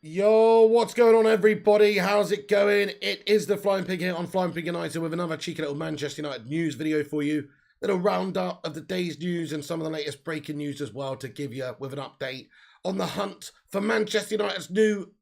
Yo, what's going on, everybody? How's it going? It is the Flying Pig here on Flying Pig United with another cheeky little Manchester United news video for you. Little roundup of the day's news and some of the latest breaking news as well to give you with an update on the hunt for Manchester United's new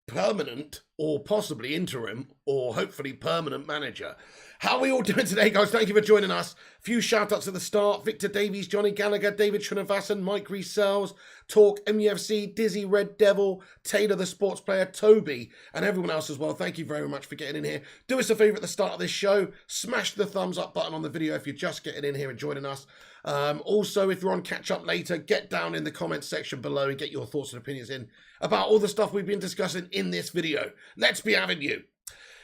permanent or possibly interim or hopefully permanent manager. How are we all doing today, guys? Thank you for joining us. A few shout-outs at the start. Victor Davies, Johnny Gallagher, David Srinivasan, Mike Rees-Sells, Talk, MUFC, Dizzy Red Devil, Taylor the Sports Player, Toby, and everyone else as well. Thank you very much for getting in here. Do us a favour at the start of this show. Smash the thumbs up button on the video if you're just getting in here and joining us. Also, if you're on catch-up later, get down in the comments section below and get your thoughts and opinions in about all the stuff we've been discussing in this video. Let's be having you.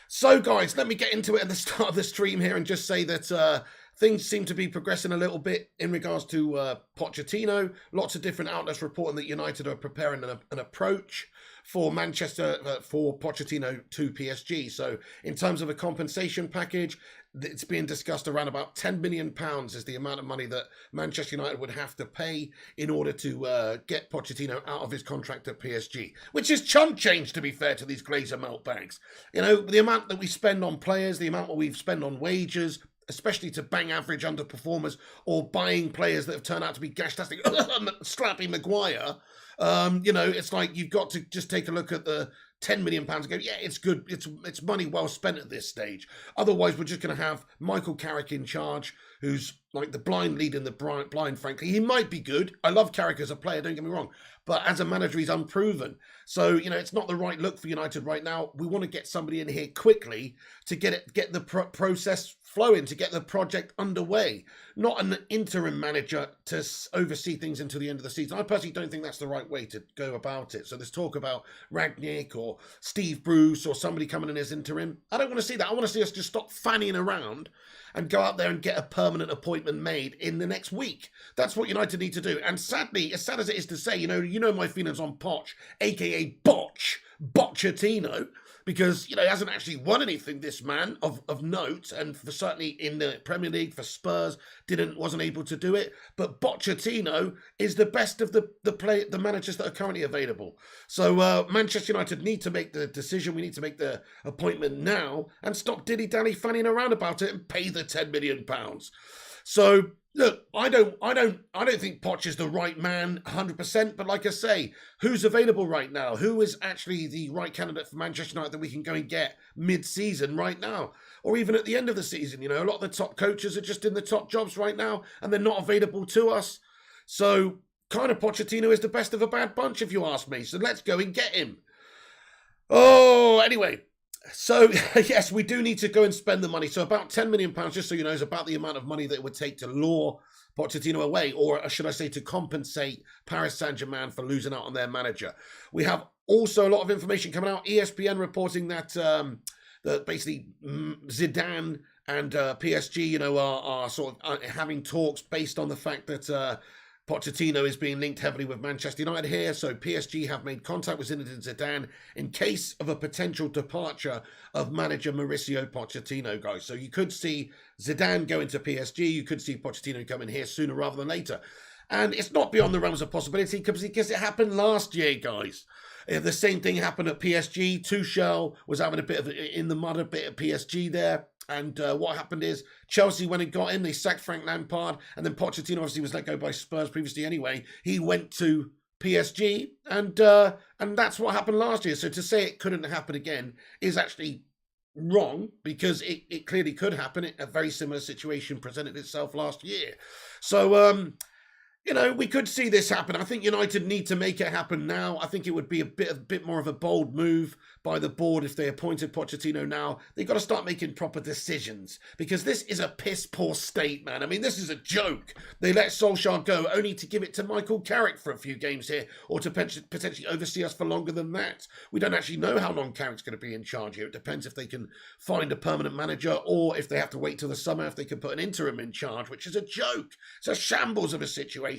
So, guys, let me get into it at the start of the stream here and just say that things seem to be progressing a little bit in regards to Pochettino. Lots of different outlets reporting that United are preparing an approach for for Pochettino to PSG. So, in terms of a compensation package, it's being discussed around about £10 million is the amount of money that Manchester United would have to pay in order to get Pochettino out of his contract at PSG, which is chump change, to be fair to these Glazer meltbags. You know, the amount that we spend on players, the amount that we spend on wages, especially to bang average underperformers or buying players that have turned out to be gashtastic, slappy Maguire. You know, it's like you've got to just take a look at the £10 million and go, yeah, it's good. It's money well spent at this stage. Otherwise, we're just going to have Michael Carrick in charge, who's like the blind leading the blind, frankly. He might be good. I love Carrick as a player, don't get me wrong. But as a manager, he's unproven. So, you know, it's not the right look for United right now. We want to get somebody in here quickly to get the process flowing, to get the project underway. Not an interim manager to oversee things until the end of the season. I personally don't think that's the right way to go about it. So there's talk about Rangnick or Steve Bruce or somebody coming in as interim. I don't want to see that. I want to see us just stop fanning around and go out there and get a permanent appointment made in the next week. That's what United need to do. And sadly, as sad as it is to say, you know my feelings on Poch, aka Pochettino, because, you know, he hasn't actually won anything, this man, of note, and for certainly in the Premier League for Spurs, wasn't able to do it. But Pochettino is the best of the managers that are currently available. So Manchester United need to make the decision. We need to make the appointment now and stop dilly-dally fanning around about it and pay the £10 million. So look, I don't think Poch is the right man 100%, but like I say, who's available right now? Who is actually the right candidate for Manchester United that we can go and get mid-season right now? Or even at the end of the season, you know, a lot of the top coaches are just in the top jobs right now and they're not available to us. So kind of Pochettino is the best of a bad bunch, if you ask me. So let's go and get him. Oh, anyway. So, yes, we do need to go and spend the money. So about £10 million, just so you know, is about the amount of money that it would take to lure Pochettino away, or should I say to compensate Paris Saint-Germain for losing out on their manager. We have also a lot of information coming out. ESPN reporting that that basically Zidane and PSG, you know, are sort of having talks based on the fact that Pochettino is being linked heavily with Manchester United here, so PSG have made contact with Zinedine Zidane in case of a potential departure of manager Mauricio Pochettino, guys. So you could see Zidane go into PSG, you could see Pochettino come in here sooner rather than later. And it's not beyond the realms of possibility because it happened last year, guys. The same thing happened at PSG. Tuchel was having a bit of in the mud a bit at PSG there. And what happened is Chelsea went and got him. They sacked Frank Lampard. And then Pochettino obviously was let go by Spurs previously anyway. He went to PSG. And that's what happened last year. So to say it couldn't happen again is actually wrong because it clearly could happen. A very similar situation presented itself last year. So, you know, we could see this happen. I think United need to make it happen now. I think it would be a bit more of a bold move by the board if they appointed Pochettino now. They've got to start making proper decisions because this is a piss poor state, man. I mean, this is a joke. They let Solskjaer go only to give it to Michael Carrick for a few games here or to potentially oversee us for longer than that. We don't actually know how long Carrick's going to be in charge here. It depends if they can find a permanent manager or if they have to wait till the summer, if they can put an interim in charge, which is a joke. It's a shambles of a situation.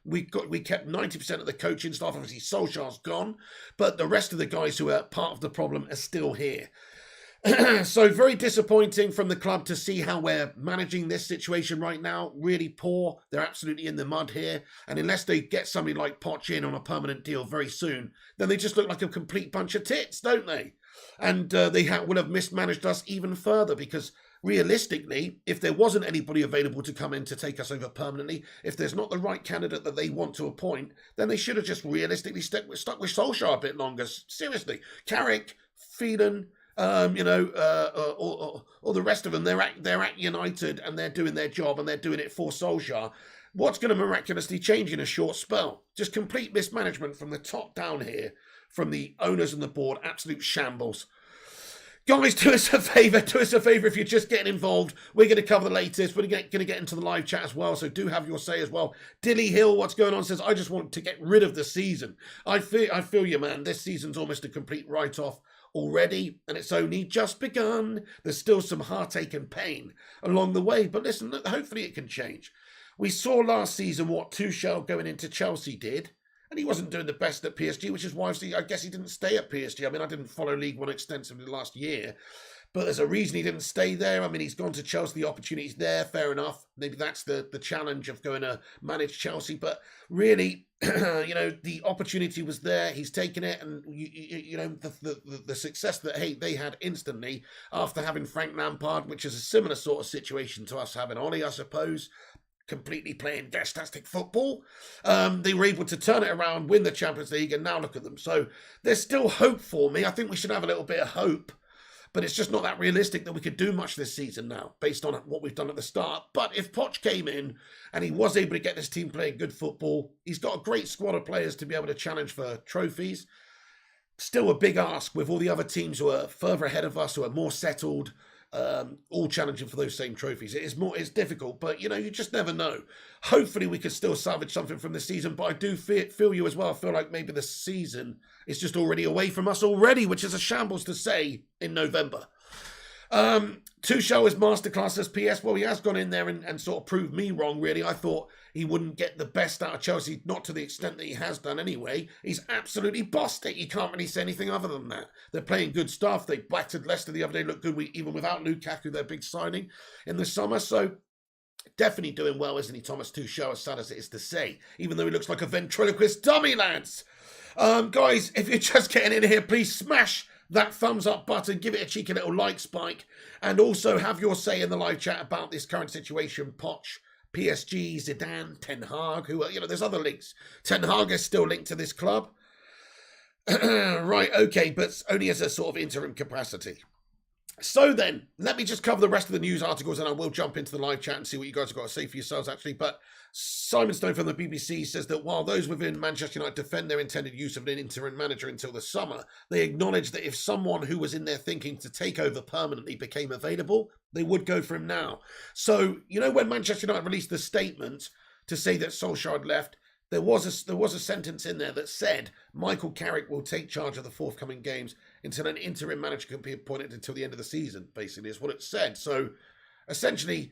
We kept 90% of the coaching staff. Obviously, Solskjaer's gone, but the rest of the guys who are part of the problem are still here. So very disappointing from the club to see how we're managing this situation right now. Really poor. They're absolutely in the mud here. And unless they get somebody like Poch in on a permanent deal very soon, then they just look like a complete bunch of tits, don't they? And they will have mismanaged us even further, because realistically, if there wasn't anybody available to come in to take us over permanently, if there's not the right candidate that they want to appoint, then they should have just realistically stuck with Solskjaer a bit longer. Seriously. Carrick, Phelan, or the rest of them, they're at United and they're doing their job and they're doing it for Solskjaer. What's going to miraculously change in a short spell? Just complete mismanagement from the top down here, from the owners and the board. Absolute shambles. Guys, do us a favour if you're just getting involved. We're going to cover the latest. We're going to get into the live chat as well, so do have your say as well. Dilly Hill, what's going on, says, I just want to get rid of the season. I feel you, man. This season's almost a complete write-off already, and it's only just begun. There's still some heartache and pain along the way, but listen, hopefully it can change. We saw last season what Tuchel going into Chelsea did, and he wasn't doing the best at PSG, which is why I guess he didn't stay at PSG. I mean, I didn't follow League One extensively last year, but there's a reason he didn't stay there. I mean, he's gone to Chelsea, the opportunity's there, fair enough. Maybe that's the challenge of going to manage Chelsea, but really, the opportunity was there. He's taken it, and the success that they had instantly after having Frank Lampard, which is a similar sort of situation to us having Ole, I suppose, completely playing fantastic football. They were able to turn it around, win the Champions League, and now look at them. So there's still hope for me. I think we should have a little bit of hope, but it's just not that realistic that we could do much this season now, based on what we've done at the start. But if Poch came in and he was able to get this team playing good football, he's got a great squad of players to be able to challenge for trophies. Still a big ask with all the other teams who are further ahead of us, who are more settled, all challenging for those same trophies. It's difficult, but you just never know. Hopefully we can still salvage something from the season, but I do feel you as well. I feel like maybe the season is just already away from us already, which is a shambles to say in November. Tuchel is masterclass as PS. Well, he has gone in there and sort of proved me wrong, really. I thought he wouldn't get the best out of Chelsea, not to the extent that he has done anyway. He's absolutely bossed it. You can't really say anything other than that. They're playing good stuff. They battered Leicester the other day, looked good even without Lukaku, their big signing in the summer. So definitely doing well, isn't he, Thomas Tuchel, as sad as it is to say, even though he looks like a ventriloquist dummy, lads. Guys, if you're just getting in here, please smash that thumbs up button, give it a cheeky little like spike, and also have your say in the live chat about this current situation. Poch, PSG, Zidane, Ten Hag, who are, there's other links. Ten Hag is still linked to this club. Right, okay, but only as a sort of interim capacity. So then, let me just cover the rest of the news articles and I will jump into the live chat and see what you guys have got to say for yourselves, actually. But Simon Stone from the BBC says that while those within Manchester United defend their intended use of an interim manager until the summer, they acknowledge that if someone who was in their thinking to take over permanently became available, they would go for him now. So, when Manchester United released the statement to say that Solskjaer had left, there was a sentence in there that said Michael Carrick will take charge of the forthcoming games until an interim manager can be appointed until the end of the season, basically, is what it said. So, essentially,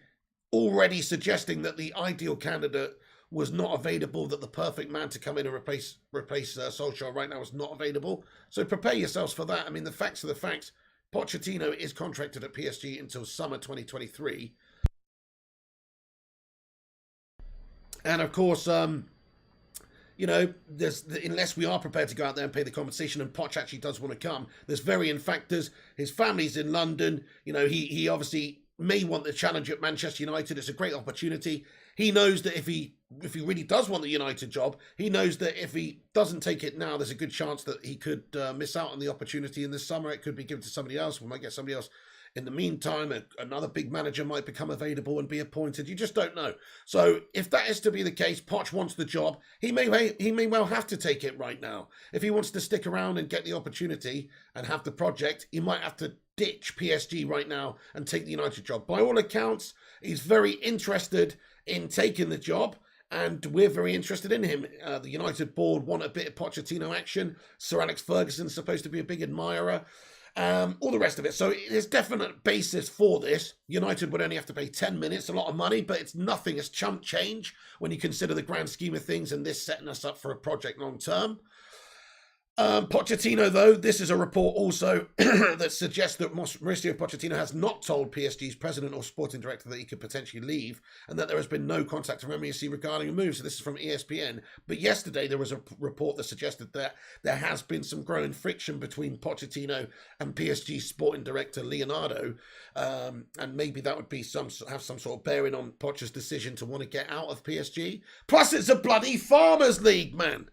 already suggesting that the ideal candidate was not available, that the perfect man to come in and replace Solskjaer right now is not available. So prepare yourselves for that. I mean, the facts are the facts. Pochettino is contracted at PSG until summer 2023. And of course, unless we are prepared to go out there and pay the compensation, and Poch actually does want to come, there's varying factors. His family's in London. He obviously may want the challenge at Manchester United. It's a great opportunity. He knows that if he really does want the United job, he knows that if he doesn't take it now, there's a good chance that he could miss out on the opportunity in the summer. It could be given to somebody else. We might get somebody else. In the meantime, another big manager might become available and be appointed. You just don't know. So if that is to be the case, Poch wants the job. He may well have to take it right now. If he wants to stick around and get the opportunity and have the project, he might have to ditch PSG right now and take the United job. By all accounts, he's very interested in taking the job, and we're very interested in him. The United board want a bit of Pochettino action. Sir Alex Ferguson's supposed to be a big admirer. All the rest of it. So there's definite basis for this. United would only have to pay 10 minutes, a lot of money, but it's nothing. It's chump change when you consider the grand scheme of things and this setting us up for a project long term. Pochettino, though, this is a report also that suggests that Mauricio Pochettino has not told PSG's president or sporting director that he could potentially leave, and that there has been no contact from MUFC regarding a move. So this is from ESPN. But yesterday there was a report that suggested that there has been some growing friction between Pochettino and PSG sporting director Leonardo, and maybe that would be have some sort of bearing on Poch's decision to want to get out of PSG. Plus, it's a bloody Farmers League, man.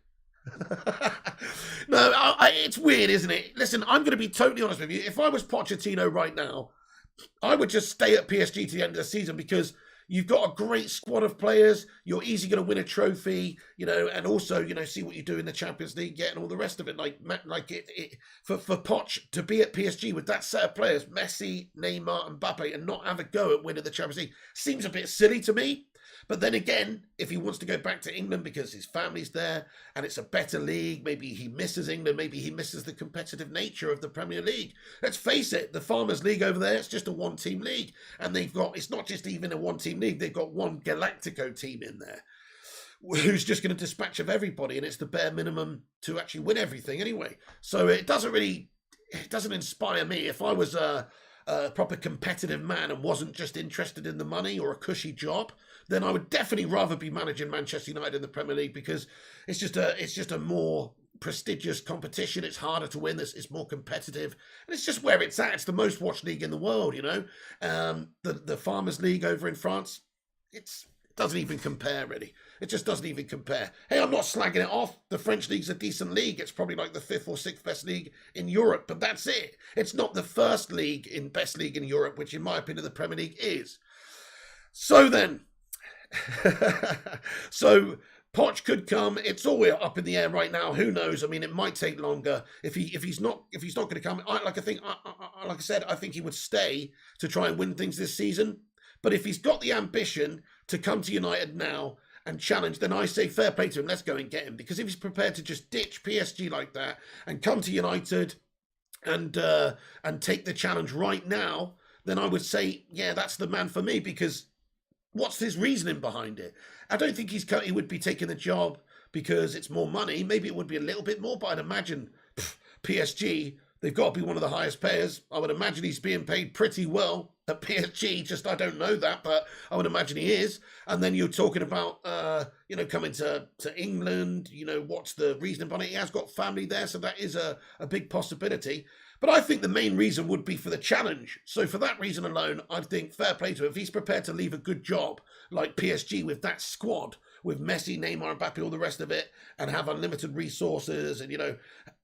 No, it's weird, isn't it? Listen, I'm going to be totally honest with you. If I was Pochettino right now, I would just stay at PSG to the end of the season, because you've got a great squad of players. You're easily going to win a trophy, and also, see what you do in the Champions League, and all the rest of it. For Poch to be at PSG with that set of players, Messi, Neymar, and Mbappe, and not have a go at winning the Champions League seems a bit silly to me. But then again, if he wants to go back to England because his family's there and it's a better league, maybe he misses England, maybe he misses the competitive nature of the Premier League. Let's face it, the Farmers League over there, it's just a one-team league. And it's not just even a one-team league, they've got one Galactico team in there who's just going to dispatch of everybody, and it's the bare minimum to actually win everything anyway. So it doesn't inspire me. If I was a proper competitive man and wasn't just interested in the money or a cushy job, then I would definitely rather be managing Manchester United in the Premier League, because it's just a more prestigious competition. It's harder to win. It's more competitive, and it's just where it's at. It's the most watched league in the world. The Farmers League over in France, it doesn't even compare, really. It just doesn't even compare. Hey, I'm not slagging it off. The French league's a decent league. It's probably like the 5th or 6th best league in Europe, but that's it. It's not the first best league in Europe, which in my opinion the Premier League is. So then, so Poch could come. It's all up in the air right now. Who knows? I mean, it might take longer. If he's not going to come, like I said, I think he would stay to try and win things this season. But if he's got the ambition to come to United now and challenge, then I say fair play to him. Let's go and get him. Because if he's prepared to just ditch PSG like that and come to United and take the challenge right now, then I would say, yeah, that's the man for me. Because what's his reasoning behind it? I don't think he would be taking the job because it's more money. Maybe it would be a little bit more, but I'd imagine PSG, they've got to be one of the highest payers. I would imagine he's being paid pretty well at PSG. I don't know that, but I would imagine he is. And then you're talking about, coming to England. What's the reason behind it? He has got family there, so that is a big possibility. But I think the main reason would be for the challenge. So for that reason alone, I think fair play to him. If he's prepared to leave a good job like PSG with that squad, with Messi, Neymar, Mbappe, all the rest of it, and have unlimited resources and,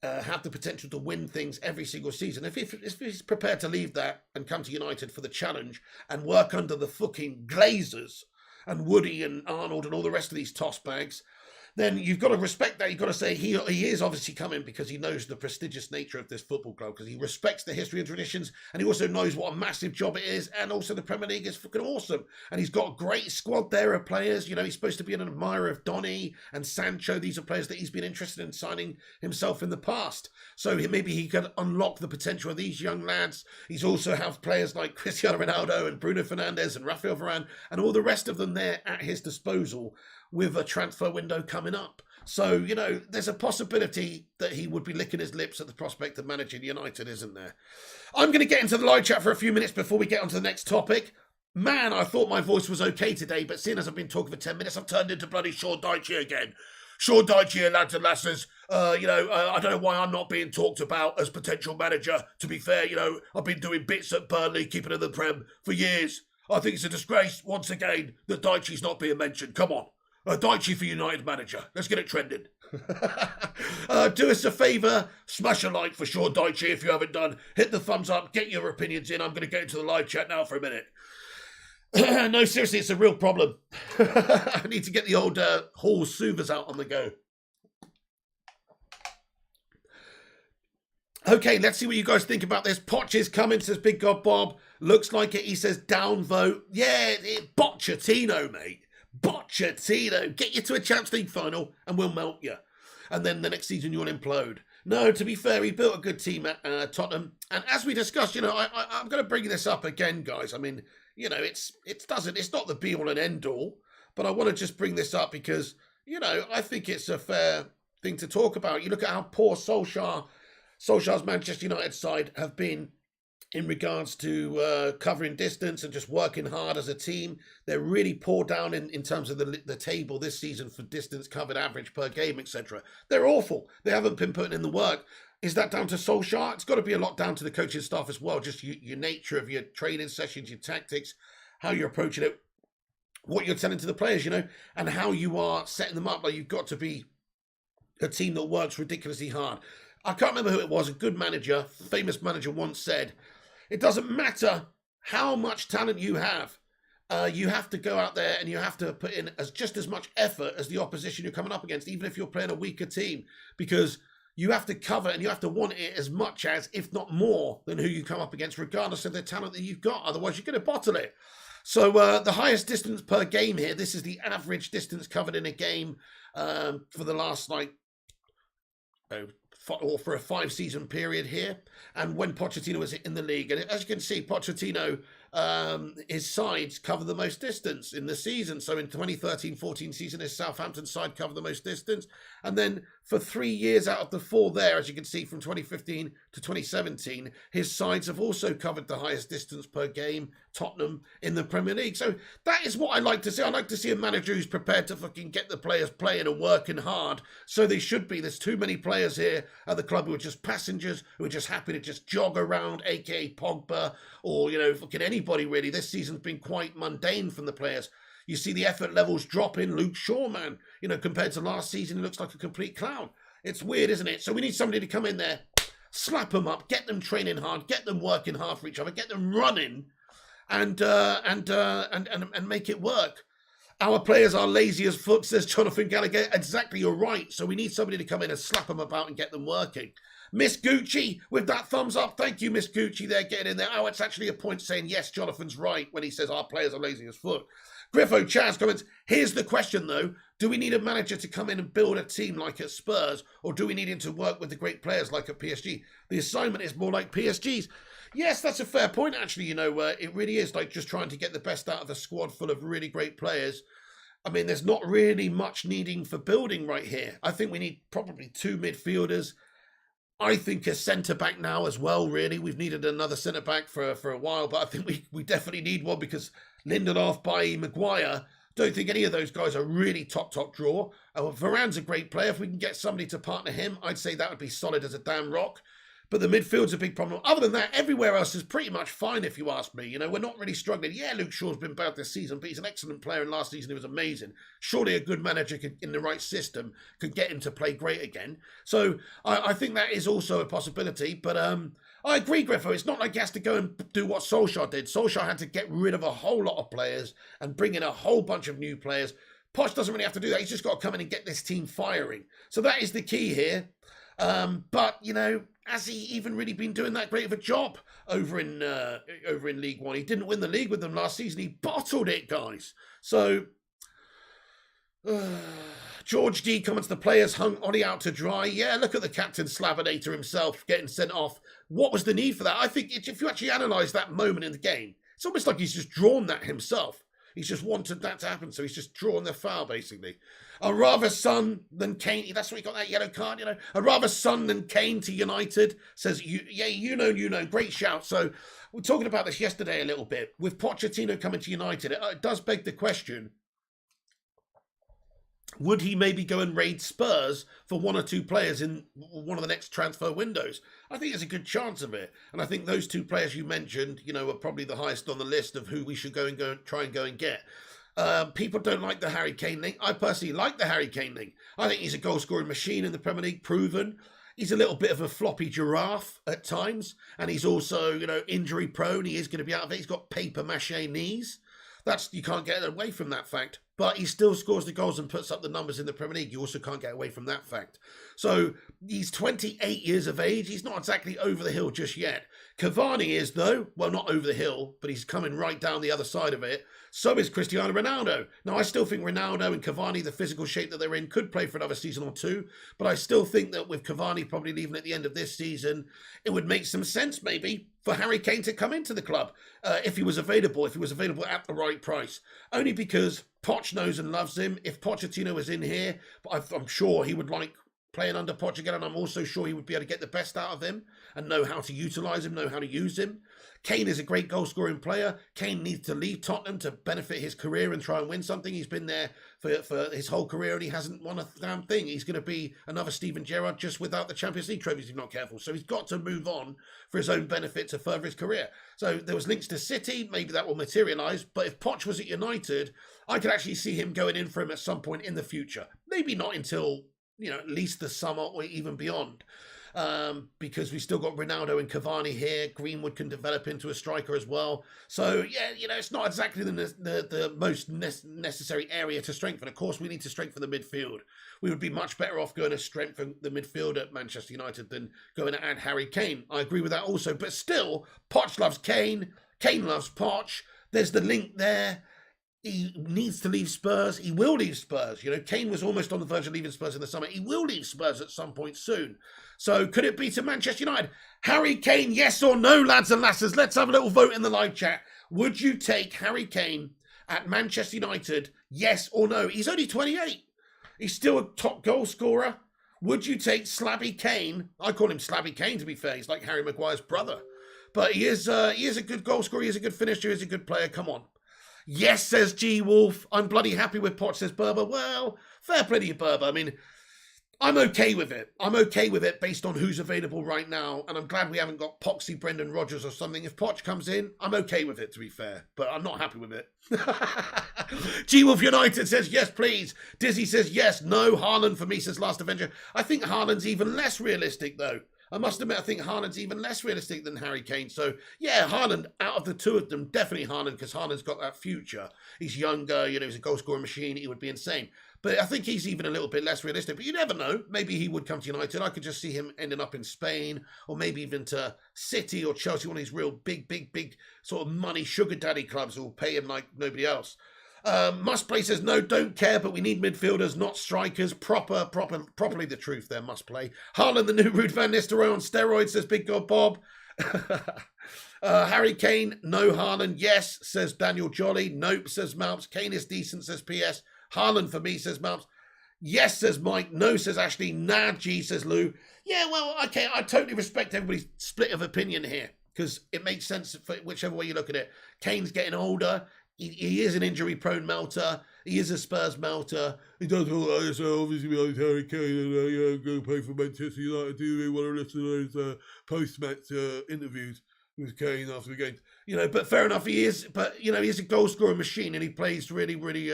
have the potential to win things every single season. If he's prepared to leave that and come to United for the challenge and work under the fucking Glazers and Woody and Arnold and all the rest of these toss bags, then you've got to respect that. You've got to say he is obviously coming because he knows the prestigious nature of this football club, because he respects the history and traditions, and he also knows what a massive job it is, and also the Premier League is fucking awesome. And he's got a great squad there of players. He's supposed to be an admirer of Donny and Sancho. These are players that he's been interested in signing himself in the past. So maybe he could unlock the potential of these young lads. He's also have players like Cristiano Ronaldo and Bruno Fernandes and Rafael Varane and all the rest of them there at his disposal, with a transfer window coming up. So, there's a possibility that he would be licking his lips at the prospect of managing United, isn't there? I'm going to get into the live chat for a few minutes before we get on to the next topic. Man, I thought my voice was okay today, but seeing as I've been talking for 10 minutes, I've turned into bloody Sean Dyche again. Sean Dyche, lads and lasses, I don't know why I'm not being talked about as potential manager. To be fair, I've been doing bits at Burnley, keeping in the Prem for years. I think it's a disgrace, once again, that Dyche's not being mentioned. Come on. Dyche for United manager. Let's get it trending. Do us a favour, smash a like for Sean Dyche if you haven't done. Hit the thumbs up, get your opinions in. I'm going to get into the live chat now for a minute. No, seriously, it's a real problem. I need to get the old Hall soothers out on the go. Okay, let's see what you guys think about this. Poch is coming, says Big God Bob. Looks like it. He says down vote. Yeah, Pochettino, mate. Pochettino, get you to a Champions League final and we'll melt you. And then the next season you'll implode. No, to be fair, he built a good team at Tottenham. And as we discussed, I'm going to bring this up again, guys. I mean, it's not the be all and end all, but I want to just bring this up because, I think it's a fair thing to talk about. You look at how poor Solskjaer's Manchester United side have been in regards to covering distance and just working hard as a team. They're really poor down in terms of the table this season for distance covered, average per game, etc. They're awful. They haven't been putting in the work. Is that down to Solskjaer? It's got to be a lot down to the coaching staff as well, just your nature of your training sessions, your tactics, how you're approaching it, what you're telling to the players, and how you are setting them up. Like, you've got to be a team that works ridiculously hard. I can't remember who it was. A good manager, famous manager, once said, it doesn't matter how much talent you have to go out there and you have to put in just as much effort as the opposition you're coming up against, even if you're playing a weaker team, because you have to cover and you have to want it as much as, if not more, than who you come up against, regardless of the talent that you've got. Otherwise, you're going to bottle it. So the highest distance per game here, this is the average distance covered in a game for the last, or for a 5-season period here, and when Pochettino was in the league. And as you can see, Pochettino, his sides cover the most distance in the season. So in 2013-14 season, his Southampton side covered the most distance. And then for 3 years out of the 4 there, as you can see, from 2015 to 2017, his sides have also covered the highest distance per game, Tottenham, in the Premier League. So that is what I like to see. I like to see a manager who's prepared to fucking get the players playing and working hard. So they should be. There's too many players here at the club who are just passengers, who are just happy to just jog around, aka Pogba, or, fucking anybody really. This season's been quite mundane from the players. You see the effort levels dropping. Luke Shaw, man, compared to last season, he looks like a complete clown. It's weird, isn't it? So we need somebody to come in there, slap them up, get them training hard, get them working hard for each other, get them running, and make it work. Our players are lazy as fuck, says Jonathan Gallagher. Exactly, you're right. So we need somebody to come in and slap them about and get them working. Miss Gucci with that thumbs up. Thank you, Miss Gucci. They're getting in there. Oh, it's actually a point saying, yes, Jonathan's right when he says our players are lazy as fuck. Griffo Chaz comments, here's the question, though. Do we need a manager to come in and build a team like at Spurs, or do we need him to work with the great players like at PSG? The assignment is more like PSG's. Yes, that's a fair point, actually. It really is like just trying to get the best out of a squad full of really great players. I mean, there's not really much needing for building right here. I think we need probably 2 midfielders. I think a centre-back now as well, really. We've needed another centre-back for a while, but I think we definitely need one because Lindelof, Bailly, Maguire, don't think any of those guys are really top draw. Varane's a great player. If we can get somebody to partner him, I'd say that would be solid as a damn rock. But the midfield's a big problem. Other than that, everywhere else is pretty much fine, if you ask me. We're not really struggling. Yeah, Luke Shaw's been bad this season, but he's an excellent player, and last season he was amazing. Surely a good manager in the right system could get him to play great again. So I think that is also a possibility. But I agree, Griffo. It's not like he has to go and do what Solskjaer did. Solskjaer had to get rid of a whole lot of players and bring in a whole bunch of new players. Poch doesn't really have to do that. He's just got to come in and get this team firing. So that is the key here. But, has he even really been doing that great of a job over in League One? He didn't win the league with them last season. He bottled it, guys. So, George D comments, the players hung Ollie out to dry. Yeah, look at the captain Slavinator himself getting sent off. What was the need for that? I think if you actually analyse that moment in the game, it's almost like he's just drawn that himself. He's just wanted that to happen, so he's just drawn the foul, basically. I'd rather Son than Kane. That's why he got that yellow card, I'd rather Son than Kane to United, says, you know. Great shout. So we're talking about this yesterday a little bit. With Pochettino coming to United, it does beg the question, would he maybe go and raid Spurs for 1 or 2 players in one of the next transfer windows? I think there's a good chance of it. And I think those 2 players you mentioned, are probably the highest on the list of who we should try and go and get. People don't like the Harry Kane link. I personally like the Harry Kane link. I think he's a goal-scoring machine in the Premier League, proven. He's a little bit of a floppy giraffe at times. And he's also, injury-prone. He is going to be out of it. He's got paper-mache knees. You can't get away from that fact. But he still scores the goals and puts up the numbers in the Premier League. You also can't get away from that fact. So he's 28 years of age. He's not exactly over the hill just yet. Cavani is, though. Well, not over the hill, but he's coming right down the other side of it. So is Cristiano Ronaldo. Now, I still think Ronaldo and Cavani, the physical shape that they're in, could play for another season or 2. But I still think that with Cavani probably leaving at the end of this season, it would make some sense, maybe, for Harry Kane to come into the club if he was available at the right price. Only because Poch knows and loves him. If Pochettino was in here, I'm sure he would like playing under Poch again, and I'm also sure he would be able to get the best out of him and know how to utilise him, know how to use him. Kane is a great goal-scoring player. Kane needs to leave Tottenham to benefit his career and try and win something. He's been there for his whole career and he hasn't won a damn thing. He's going to be another Steven Gerrard just without the Champions League trophies if he's not careful. So he's got to move on for his own benefit to further his career. So there was links to City. Maybe that will materialise. But if Poch was at United, I could actually see him going in for him at some point in the future. Maybe not until, at least the summer or even beyond. Because we still got Ronaldo and Cavani here. Greenwood can develop into a striker as well. So, yeah, it's not exactly the most necessary area to strengthen. Of course, we need to strengthen the midfield. We would be much better off going to strengthen the midfield at Manchester United than going to add Harry Kane. I agree with that also. But still, Poch loves Kane. Kane loves Poch. There's the link there. He needs to leave Spurs. He will leave Spurs. Kane was almost on the verge of leaving Spurs in the summer. He will leave Spurs at some point soon. So could it be to Manchester United? Harry Kane, yes or no, lads and lasses? Let's have a little vote in the live chat. Would you take Harry Kane at Manchester United, yes or no? He's only 28. He's still a top goal scorer. Would you take Slabby Kane? I call him Slabby Kane, to be fair. He's like Harry Maguire's brother. But he is a good goal scorer. He is a good finisher. He's a good player. Come on. Yes, says G Wolf. I'm bloody happy with Poch, says Berber. Well, fair play to you, Berber. I mean, I'm okay with it. I'm okay with it based on who's available right now. And I'm glad we haven't got Poxy, Brendan Rodgers or something. If Poch comes in, I'm okay with it, to be fair. But I'm not happy with it. G Wolf United says, yes, please. Dizzy says, yes, no. Haaland for me, says Last Avenger. I think Haaland's even less realistic, though. I must admit, I think Haaland's even less realistic than Harry Kane. So, yeah, Haaland, out of the two of them, definitely Haaland, because Haaland's got that future. He's younger, he's a goal-scoring machine. He would be insane. But I think he's even a little bit less realistic. But you never know. Maybe he would come to United. I could just see him ending up in Spain, or maybe even to City or Chelsea, one of these real big sort of money sugar daddy clubs who will pay him like nobody else. Must Play says, no, don't care, but we need midfielders, not strikers. Properly the truth there, Must Play. Haaland, the new Ruud van Nistelrooy on steroids, says Big God Bob. Harry Kane, no. Haaland, yes, says Daniel Jolly. Nope, says Malps. Kane is decent, says PS. Haaland for me, says Malps. Yes, says Mike. No, says Ashley. Nah, G, says Lou. Yeah, well, okay, I totally respect everybody's split of opinion here, because it makes sense for whichever way you look at it. Kane's getting older. He is an injury-prone melter. He is a Spurs melter. He does all that, so obviously behind Harry Kane and go play for Manchester United. Do they want to listen to those post-match interviews with Kane after the game? But fair enough, he is. But, he's a goal-scoring machine and he plays really, really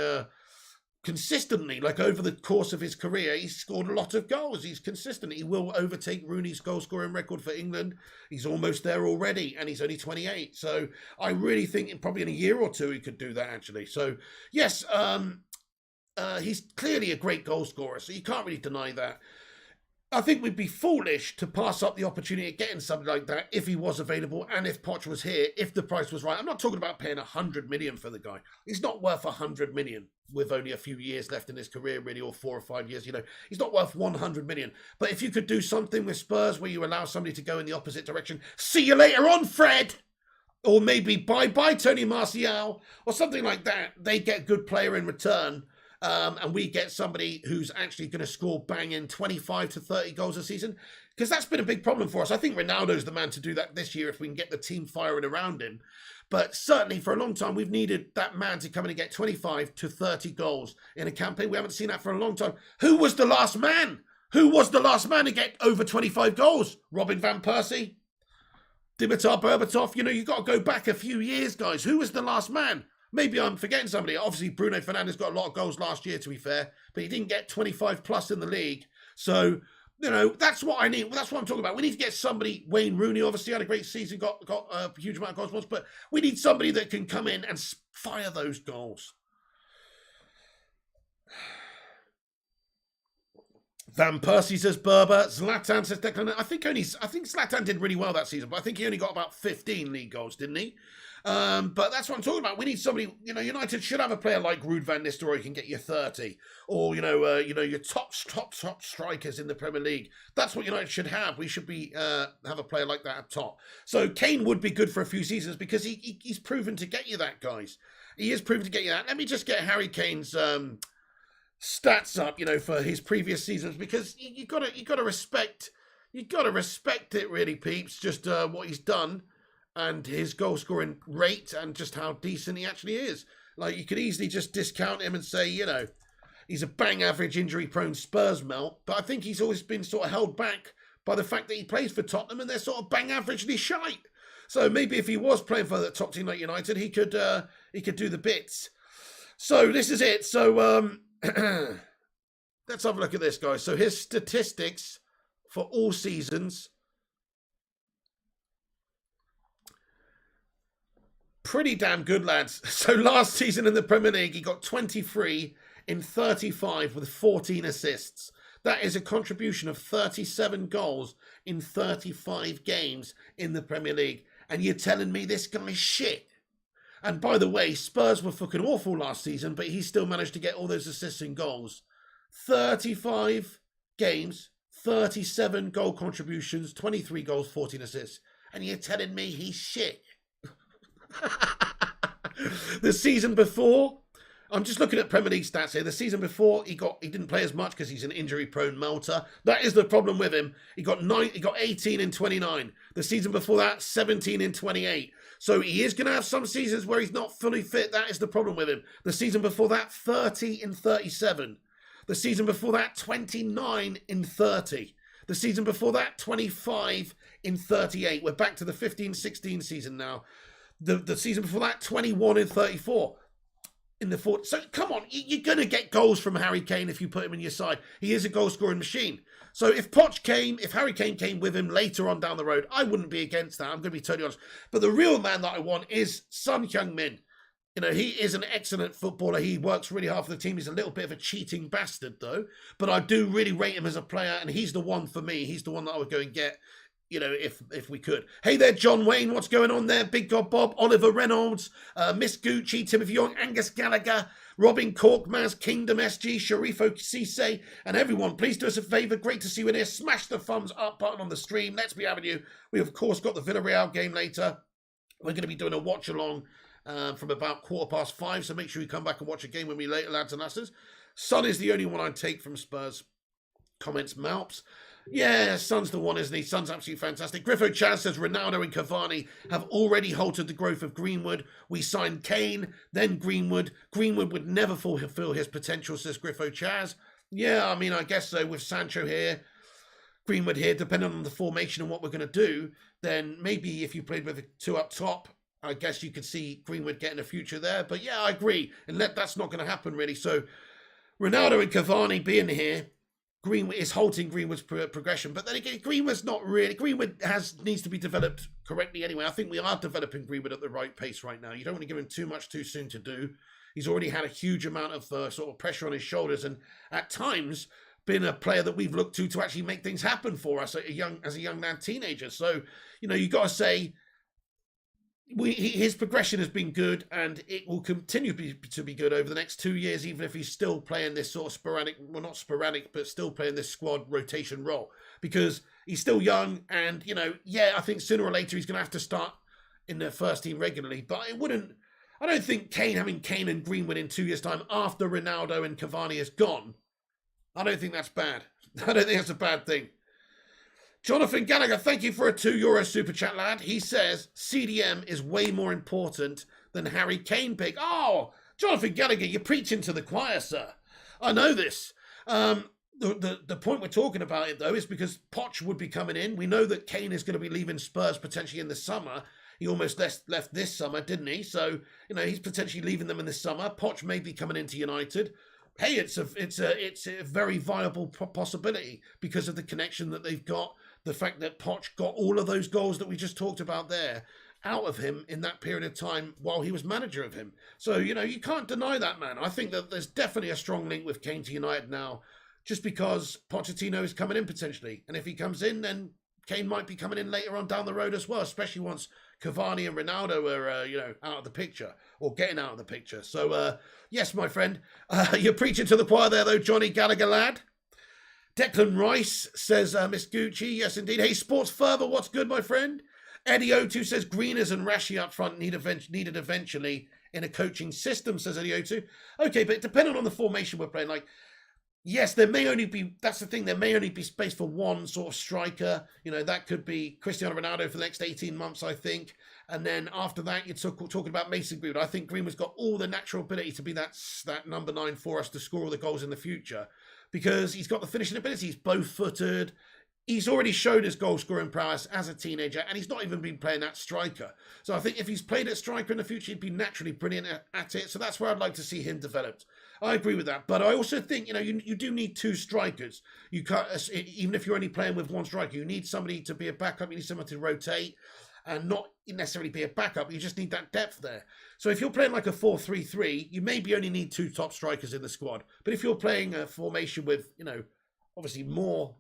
consistently. Like over the course of his career, he's scored a lot of goals. He's consistent. He will overtake Rooney's goal-scoring record for England. He's almost there already, and he's only 28. So I really think probably in a year or two he could do that, actually. So, yes, he's clearly a great goal scorer, so you can't really deny that. I think we'd be foolish to pass up the opportunity of getting something like that if he was available and if Poch was here, if the price was right. I'm not talking about paying 100 million for the guy. He's not worth 100 million with only a few years left in his career, really, or 4 or 5 years. He's not worth 100 million. But if you could do something with Spurs where you allow somebody to go in the opposite direction, see you later on, Fred! Or maybe bye-bye, Tony Martial, or something like that. They get a good player in return. And we get somebody who's actually going to score banging 25 to 30 goals a season, because that's been a big problem for us. I think Ronaldo's the man to do that this year if we can get the team firing around him. But certainly for a long time, we've needed that man to come in and get 25 to 30 goals in a campaign. We haven't seen that for a long time. Who was the last man? Who was the last man to get over 25 goals? Robin van Persie? Dimitar Berbatov? You've got to go back a few years, guys. Who was the last man? Maybe I'm forgetting somebody. Obviously, Bruno Fernandes got a lot of goals last year, to be fair, but he didn't get 25 plus in the league. So, that's what I need. That's what I'm talking about. We need to get somebody. Wayne Rooney obviously had a great season, got a huge amount of goals once, but we need somebody that can come in and fire those goals. Van Persie says Berber. Zlatan says Declan. I think Zlatan did really well that season, but I think he only got about 15 league goals, didn't he? But that's what I'm talking about. We need somebody, United should have a player like Ruud van Nistelrooy who can get you 30. Or, your top strikers in the Premier League. That's what United should have. We should be have a player like that up top. So Kane would be good for a few seasons because he's proven to get you that, guys. He is proven to get you that. Let me just get Harry Kane's stats up, for his previous seasons, because you gotta respect it, really, peeps. Just what he's done and his goal scoring rate and just how decent he actually is. Like, you could easily just discount him and say, he's a bang average injury prone Spurs melt, but I think he's always been sort of held back by the fact that he plays for Tottenham and they're sort of bang averagely shite. So maybe if he was playing for the top team like United, he could do the bits. So this is it. So let's have a look at this, guys. So his statistics for all seasons. Pretty damn good, lads. So last season in the Premier League, he got 23 in 35 with 14 assists. That is a contribution of 37 goals in 35 games in the Premier League. And you're telling me this guy's shit? And by the way, Spurs were fucking awful last season, but he still managed to get all those assists and goals. 35 games, 37 goal contributions, 23 goals, 14 assists. And you're telling me he's shit? The season before, I'm just looking at Premier League stats here. The season before, he didn't play as much because he's an injury-prone melter. That is the problem with him. He got 18 in 29. The season before that, 17 in 28. So he is going to have some seasons where he's not fully fit. That is the problem with him. The season before that, 30 in 37. The season before that, 29 in 30. The season before that, 25 in 38. We're back to the 15-16 season now. The season before that, 21 in 34. In the fourth. So come on, you're going to get goals from Harry Kane if you put him in your side. He is a goal-scoring machine. So if Harry Kane came with him later on down the road, I wouldn't be against that. I'm going to be totally honest. But the real man that I want is Son Heung-min. He is an excellent footballer. He works really hard for the team. He's a little bit of a cheating bastard, though. But I do really rate him as a player, and he's the one for me. He's the one that I would go and get, if we could. Hey there, John Wayne. What's going on there? Big God Bob, Oliver Reynolds, Miss Gucci, Timothy Young, Angus Gallagher, Robin Corkmaz, Kingdom SG, Sharifo Cisse, and everyone. Please do us a favour. Great to see you in here. Smash the thumbs up button on the stream. Let's be having you. We, of course, got the Villarreal game later. We're going to be doing a watch-along from about 5:15, so make sure you come back and watch a game with me later, lads and lasses. Son is the only one I'd take from Spurs. Comments Malps. Yeah, Son's the one, isn't he? Son's absolutely fantastic. Griffo Chaz says Ronaldo and Cavani have already halted the growth of Greenwood. We signed Kane, then Greenwood. Greenwood would never fulfill his potential, says Griffo Chaz. Yeah, I mean, I guess so. With Sancho here, Greenwood here, depending on the formation and what we're going to do, then maybe if you played with the two up top, I guess you could see Greenwood getting a future there. But yeah, I agree. And that's not going to happen, really. So Ronaldo and Cavani being here, Greenwood is halting Greenwood's progression. But then again, Greenwood's not really. Greenwood needs to be developed correctly anyway. I think we are developing Greenwood at the right pace right now. You don't want to give him too much too soon to do. He's already had a huge amount of sort of pressure on his shoulders, and at times been a player that we've looked to actually make things happen for us as a young man teenager. So, you got to say, his progression has been good, and it will continue to be good over the next 2 years, even if he's still playing this sort of sporadic, well, not sporadic, but still playing this squad rotation role, because he's still young, and, I think sooner or later he's going to have to start in the first team regularly, but I don't think having Kane and Greenwood in 2 years' time after Ronaldo and Cavani is gone, I don't think that's bad. I don't think that's a bad thing. Jonathan Gallagher, thank you for a €2 super chat, lad. He says CDM is way more important than Harry Kane pick. Oh, Jonathan Gallagher, you're preaching to the choir, sir. I know this. The point we're talking about it, though, is because Poch would be coming in. We know that Kane is going to be leaving Spurs potentially in the summer. He almost left this summer, didn't he? So, he's potentially leaving them in the summer. Poch may be coming into United. Hey, it's a very viable possibility because of the connection that they've got. The fact that Poch got all of those goals that we just talked about there out of him in that period of time while he was manager of him. So, you can't deny that, man. I think that there's definitely a strong link with Kane to United now, just because Pochettino is coming in potentially. And if he comes in, then Kane might be coming in later on down the road as well, especially once Cavani and Ronaldo are, out of the picture or getting out of the picture. So, yes, my friend, you're preaching to the choir there, though, Johnny Gallagher, lad. Declan Rice says, Miss Gucci, yes, indeed. Hey, Sports Further, what's good, my friend? Eddie O2 says, Greeners and Rashi up front needed eventually in a coaching system, says Eddie O2. Okay, but depending on the formation we're playing, like, Yes, there may only be, that's the thing, there may only be space for one sort of striker. You know, that could be Cristiano Ronaldo for the next 18 months, I think. And then after that, you're talking about Mason Greenwood. I think Greenwood's got all the natural ability to be that number 9 for us to score all the goals in the future, because he's got the finishing ability. He's both-footed. He's already showed his goal-scoring prowess as a teenager, and he's not even been playing that striker. So I think if he's played at striker in the future, he'd be naturally brilliant at it. So that's where I'd like to see him developed. I agree with that. But I also think, you know, you do need 2 strikers. You can't, even if you're only playing with 1 striker, you need somebody to be a backup. You need someone to rotate and not necessarily be a backup. You just need that depth there. So if you're playing like a 4-3-3, you maybe only need 2 top strikers in the squad. But if you're playing a formation with, you know, obviously more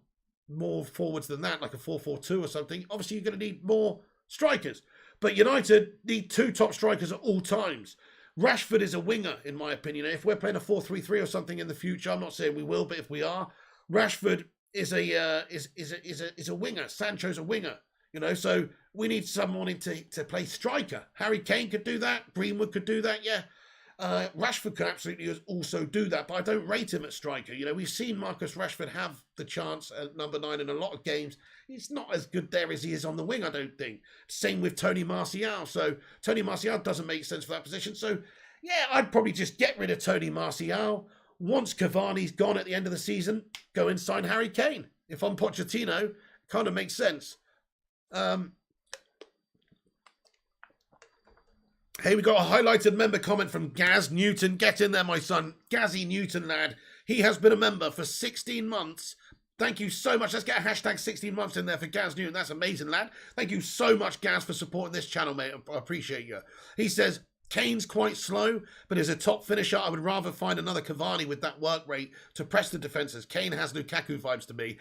forwards than that, like a 4-4-2 or something, obviously you're going to need more strikers. But United need 2 top strikers at all times. Rashford is a winger, in my opinion. If we're playing a 4-3-3 or something in the future, I'm not saying we will, but if we are, Rashford is a winger. Sancho's a winger. You know, so we need someone to play striker. Harry Kane could do that. Greenwood could do that. Yeah. Rashford could absolutely also do that, but I don't rate him at striker. You know, we've seen Marcus Rashford have the chance at number 9 in a lot of games. He's not as good there as he is on the wing, I don't think. Same with Tony Martial. So Tony Martial doesn't make sense for that position. So yeah, I'd probably just get rid of Tony Martial. Once Cavani's gone at the end of the season, go and sign Harry Kane. If I'm Pochettino, kind of makes sense. Hey, we got a highlighted member comment from Gaz Newton. Get in there, my son. Gazzy Newton, lad. He has been a member for 16 months. Thank you so much. Let's get a hashtag 16 months in there for Gaz Newton. That's amazing, lad. Thank you so much, Gaz, for supporting this channel, mate. I appreciate you. He says, Kane's quite slow, but as a top finisher, I would rather find another Cavani with that work rate to press the defences. Kane has Lukaku vibes to me.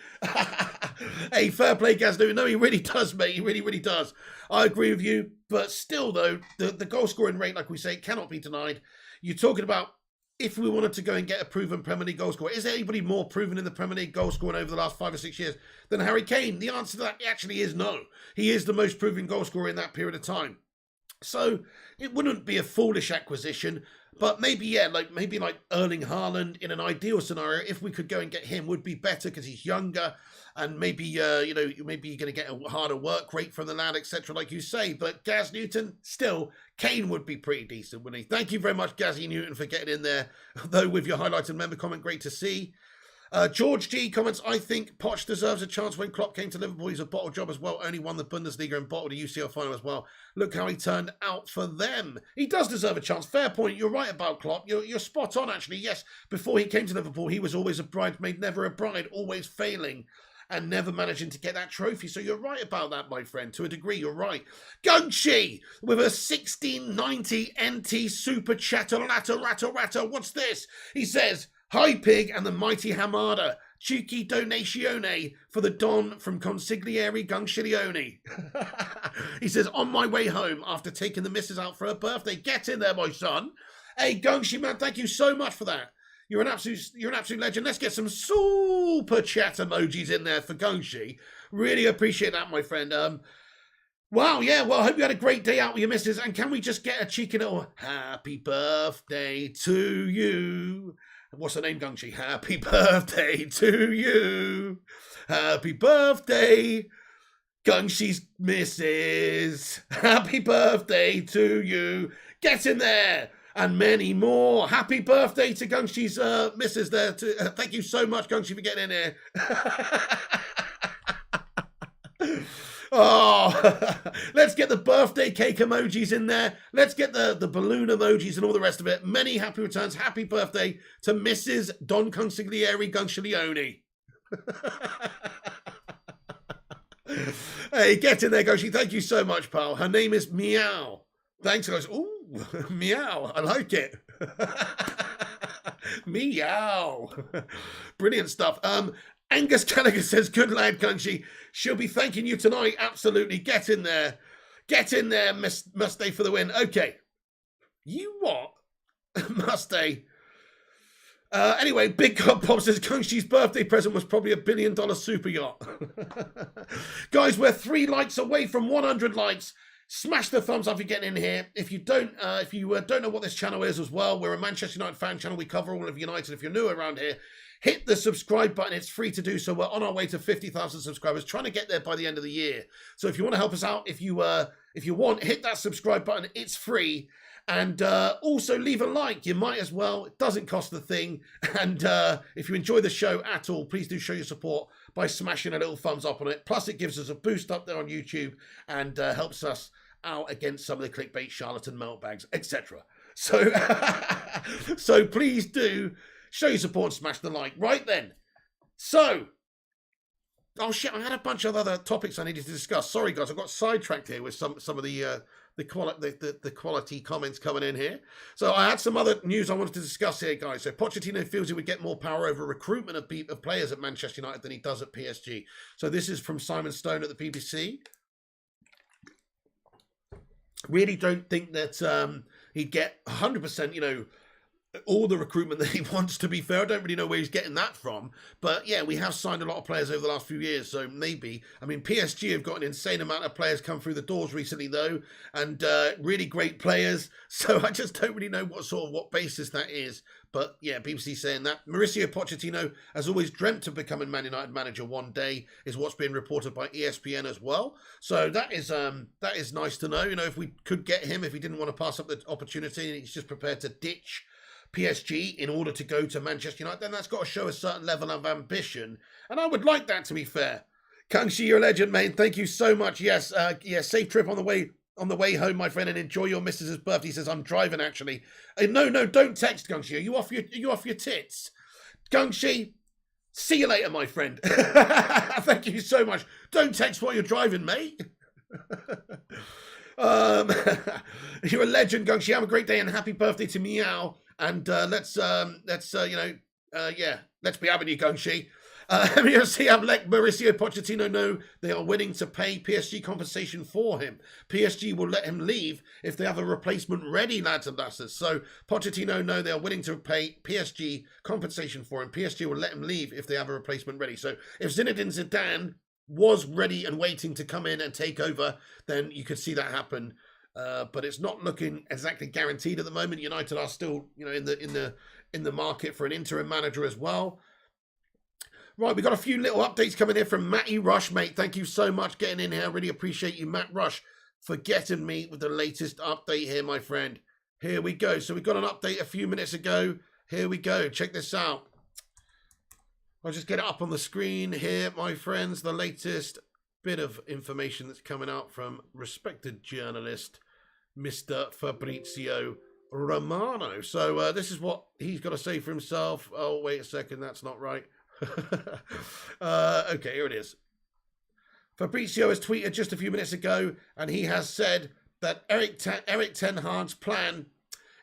Hey, fair play, Gaz Newton. No, he really does, mate. He really, really does. I agree with you. But still, though, the goal-scoring rate, like we say, cannot be denied. You're talking about if we wanted to go and get a proven Premier League goal scorer. Is there anybody more proven in the Premier League goal scoring over the last 5 or 6 years than Harry Kane? The answer to that actually is no. He is the most proven goal scorer in that period of time. So it wouldn't be a foolish acquisition, but maybe, yeah, maybe like Erling Haaland in an ideal scenario, if we could go and get him, would be better because he's younger and maybe, you know, maybe you're going to get a harder work rate from the lad, etc., like you say. But Gaz Newton, still, Kane would be pretty decent, wouldn't he? Thank you very much, Gazzy Newton, for getting in there, though, with your highlighted member comment. Great to see. George G comments, I think Poch deserves a chance. When Klopp came to Liverpool, he's a bottle job as well. Only won the Bundesliga and bottled the UCL final as well. Look how he turned out for them. He does deserve a chance. Fair point. You're right about Klopp. You're spot on, actually. Yes, before he came to Liverpool, he was always a bridesmaid, never a bride, always failing and never managing to get that trophy. So you're right about that, my friend. To a degree, you're right. Gunchi with a 1690 NT super chatter ratter. What's this? He says, Hi Pig and the mighty Hamada. Cheeky donatione for the Don from Consigliere Gungshilione. He says, on my way home after taking the missus out for her birthday. Get in there, my son. Hey, Gungshi, man, thank you so much for that. You're an absolute legend. Let's get some super chat emojis in there for Gungshi. Really appreciate that, my friend. Wow, yeah, well, I hope you had a great day out with your missus. And can we just get a cheeky little happy birthday to you? What's her name, Gungshi? Happy birthday to you. Happy birthday, Gungshi's missus. Happy birthday to you. Get in there. And many more. Happy birthday to Gungshi's missus there. Thank you so much, Gungshi, for getting in here. Oh, let's get the birthday cake emojis in there. Let's get the balloon emojis and all the rest of it. Many happy returns. Happy birthday to Mrs. Don Consigliere Gungshilione. Hey, get in there, Gungshi. Thank you so much, pal. Her name is Meow. Thanks, guys. Ooh, meow. I like it. Meow. Brilliant stuff. Angus Gallagher says, good lad, Gungshi. She'll be thanking you tonight. Absolutely. Get in there. Get in there, Mustay, for the win. Okay. You what? Mustay. Anyway, Big God Pop says, Gungshi's birthday present was probably $1 billion super yacht. Guys, we're 3 likes away from 100 likes. Smash the thumbs up if you're getting in here. If you don't know what this channel is as well, we're a Manchester United fan channel. We cover all of United. If you're new around here, hit the subscribe button. It's free to do so. We're on our way to 50,000 subscribers, trying to get there by the end of the year. So if you want to help us out, if you want, hit that subscribe button. It's free. And also leave a like. You might as well. It doesn't cost a thing. And if you enjoy the show at all, please do show your support by smashing a little thumbs up on it. Plus, it gives us a boost up there on YouTube and helps us out against some of the clickbait, charlatan, meltbags, etc. So, so please do show your support and smash the like. Right then. So, oh shit, I had a bunch of other topics I needed to discuss. Sorry, guys, I got sidetracked here with some of the quality comments coming in here. So I had some other news I wanted to discuss here, guys. So Pochettino feels he would get more power over recruitment of players at Manchester United than he does at PSG. So this is from Simon Stone at the BBC. Really don't think that he'd get 100%, all the recruitment that he wants, to be fair. I don't really know where he's getting that from. But yeah, we have signed a lot of players over the last few years, so maybe. I mean, PSG have got an insane amount of players come through the doors recently, though, and really great players. So I just don't really know what basis that is. But yeah, BBC saying that. Mauricio Pochettino has always dreamt of becoming Man United manager one day, is what's been reported by ESPN as well. So that is nice to know. If we could get him, if he didn't want to pass up the opportunity and he's just prepared to ditch PSG in order to go to Manchester United, then that's got to show a certain level of ambition. And I would like that, to be fair. Kangshi, you're a legend, mate. Thank you so much. Yes, safe trip on the way home, my friend, and enjoy your missus's birthday. He says, I'm driving, actually. No, don't text, Kangshi. Are you off your tits? Kangshi, see you later, my friend. Thank you so much. Don't text while you're driving, mate. You're a legend, Gungshi. Have a great day and happy birthday to Meow. And let's be having you, Gungshi. MUFC have let Mauricio Pochettino know they are willing to pay PSG compensation for him. PSG will let him leave if they have a replacement ready, lads and lasses. So Pochettino know they are willing to pay PSG compensation for him. PSG will let him leave if they have a replacement ready. So if Zinedine Zidane was ready and waiting to come in and take over, then you could see that happen. But it's not looking exactly guaranteed at the moment. United are still, in the market for an interim manager as well. Right, we've got a few little updates coming in from Matty Rush, mate. Thank you so much getting in here. I really appreciate you, Matt Rush, for getting me with the latest update here, my friend. Here we go. So we got an update a few minutes ago. Here we go. Check this out. I'll just get it up on the screen here, my friends. The latest bit of information that's coming out from respected journalist Mr. Fabrizio Romano. So this is what he's got to say for himself. Oh, wait a second. That's not right. Okay, here it is. Fabrizio has tweeted just a few minutes ago, and he has said that Eric Ten Hag's plan